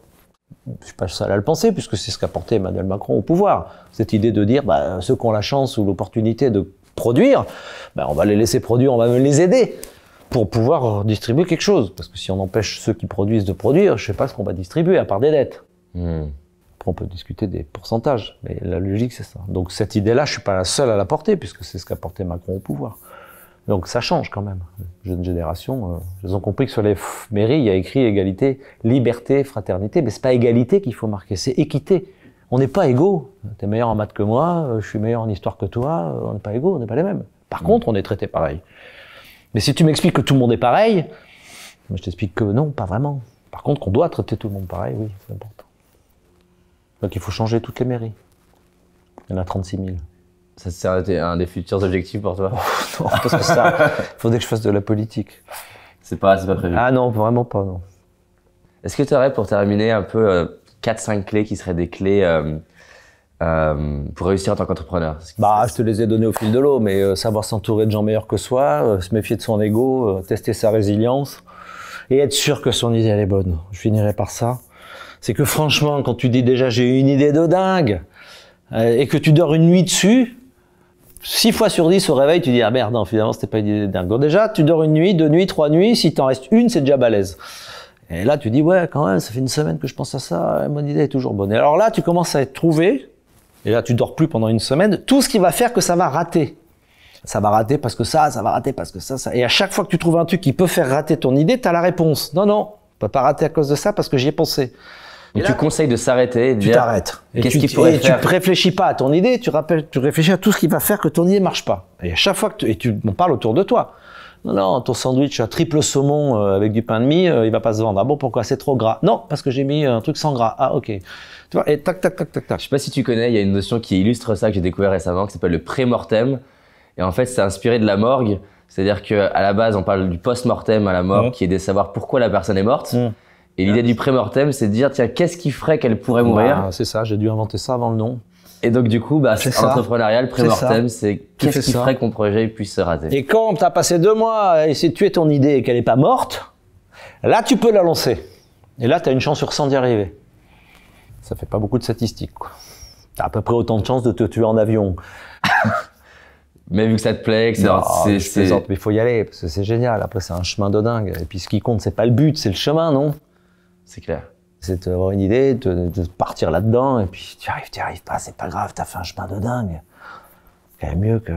Je suis pas seul à le penser, puisque c'est ce qu'a porté Emmanuel Macron au pouvoir. Cette idée de dire, bah, ceux qui ont la chance ou l'opportunité de produire, bah, on va les laisser produire, on va même les aider pour pouvoir distribuer quelque chose. Parce que si on empêche ceux qui produisent de produire, je sais pas ce qu'on va distribuer, à part des dettes. Après, on peut discuter des pourcentages, mais la logique, c'est ça. Donc cette idée-là, je suis pas la seule à la porter, puisque c'est ce qu'a porté Macron au pouvoir. Donc ça change quand même. Les jeunes générations, ils ont compris que sur les mairies, il y a écrit égalité, liberté, fraternité, mais c'est pas égalité qu'il faut marquer, c'est équité. On n'est pas égaux. T'es meilleur en maths que moi, je suis meilleur en histoire que toi, on n'est pas égaux, on n'est pas les mêmes. Par contre, on est traités pareil. Mais si tu m'expliques que tout le monde est pareil, moi je t'explique que non, pas vraiment. Par contre, qu'on doit traiter tout le monde pareil, oui, c'est important. Donc il faut changer toutes les mairies. Il y en a 36 000. Ça c'est un des futurs objectifs pour toi? Non, parce que ça, faudrait que je fasse de la politique. C'est pas prévu. Ah non, vraiment pas, non. Est-ce que tu aurais, pour terminer, un peu 4-5 clés qui seraient des clés pour réussir en tant qu'entrepreneur? Bah, je te les ai données au fil de l'eau, mais savoir s'entourer de gens meilleurs que soi, se méfier de son ego, tester sa résilience et être sûr que son idée elle est bonne. Je finirai par ça. C'est que franchement, quand tu dis déjà j'ai une idée de dingue et que tu dors une nuit dessus, 6 fois sur 10 au réveil, tu dis ah merde, non, finalement c'était pas une idée dingue. Donc déjà, tu dors une nuit, 2 nuits, 3 nuits, si t'en restes une, c'est déjà balèze. Et là, tu dis ouais, quand même, ça fait une semaine que je pense à ça, mon idée est toujours bonne. Et alors là, tu commences à être trouvé, et là, tu dors plus pendant une semaine, tout ce qui va faire que ça va rater. Ça va rater parce que ça va rater parce que ça. Et à chaque fois que tu trouves un truc qui peut faire rater ton idée, t'as la réponse. Non, on peut pas rater à cause de ça parce que j'y ai pensé. Donc tu conseilles de s'arrêter et de tu t'arrêtes. Qu'est-ce qu'il pourrait faire? Tu réfléchis pas à ton idée, tu réfléchis à tout ce qui va faire que ton idée marche pas. Et à chaque fois que tu m'en parles autour de toi. Non, ton sandwich à triple saumon avec du pain de mie, il va pas se vendre. Ah bon, pourquoi? C'est trop gras. Non, parce que j'ai mis un truc sans gras. Ah ok. Tu vois, et tac. Je sais pas si tu connais, il y a une notion qui illustre ça que j'ai découvert récemment, qui s'appelle le pré-mortem. Et en fait, c'est inspiré de la morgue. C'est-à-dire qu'à la base, on parle du post-mortem à la mort, qui est de savoir pourquoi la personne est morte. Et l'idée du pré-mortem, c'est de dire, tiens, qu'est-ce qui ferait qu'elle pourrait mourir? C'est ça, j'ai dû inventer ça avant le nom. Et donc, du coup, c'est entrepreneurial, pré-mortem, c'est qu'est-ce qui ferait que mon projet puisse se rater? Et quand tu as passé 2 mois à essayer de tuer ton idée et qu'elle n'est pas morte, là, tu peux la lancer. Et là, tu as une chance sur 100 d'y arriver. Ça fait pas beaucoup de statistiques, quoi. T'as à peu près autant de chances de te tuer en avion. Mais vu que ça te plaît, que Non, je plaisante, mais il faut y aller, parce que c'est génial. Après, c'est un chemin de dingue. Et puis, ce qui compte, c'est pas le but, c'est le chemin, non? C'est clair. C'est d'avoir une idée, de partir là-dedans, et puis tu y arrives pas, c'est pas grave, t'as fait un chemin de dingue. C'est quand même mieux que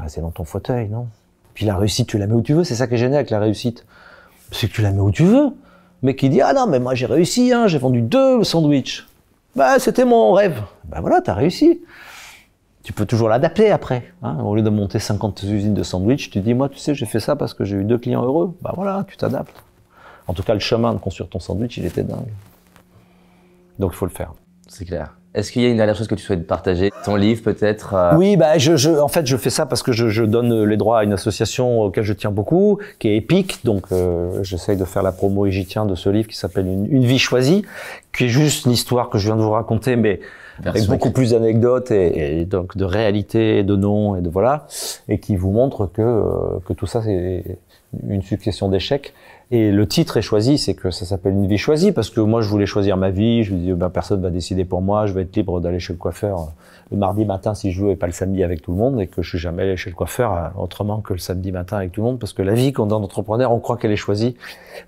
rester dans ton fauteuil, non? Puis la réussite, tu la mets où tu veux, c'est ça qui est génial avec la réussite. C'est que tu la mets où tu veux. Mais qui dit, ah non, mais moi j'ai réussi, hein, j'ai vendu 2 sandwichs. Bah, c'était mon rêve. Bah voilà, t'as réussi. Tu peux toujours l'adapter après. Hein. Au lieu de monter 50 usines de sandwich, tu dis, moi, tu sais, j'ai fait ça parce que j'ai eu 2 clients heureux. Bah voilà, tu t'adaptes. En tout cas, le chemin de construire ton sandwich, il était dingue. Donc, il faut le faire. C'est clair. Est-ce qu'il y a une dernière chose que tu souhaites partager? Ton livre, peut-être? Oui, bah, en fait, je fais ça parce que je donne les droits à une association auquel je tiens beaucoup, qui est Epic. Donc, j'essaye de faire la promo et j'y tiens de ce livre qui s'appelle Une vie choisie, qui est juste l'histoire que je viens de vous raconter, mais avec beaucoup plus d'anecdotes et donc de réalité, de noms et de voilà, et qui vous montre que tout ça, c'est une succession d'échecs. Et le titre est choisi, c'est que ça s'appelle Une vie choisie, parce que moi je voulais choisir ma vie, je me dis ben, personne va décider pour moi, je vais être libre d'aller chez le coiffeur le mardi matin si je veux et pas le samedi avec tout le monde, et que je suis jamais allé chez le coiffeur autrement que le samedi matin avec tout le monde, parce que la vie quand on est entrepreneur, on croit qu'elle est choisie,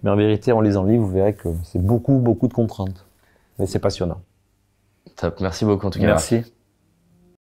mais en vérité en lisant le livre, vous verrez que c'est beaucoup de contraintes. Mais c'est passionnant. Top, merci beaucoup en tout cas. Merci.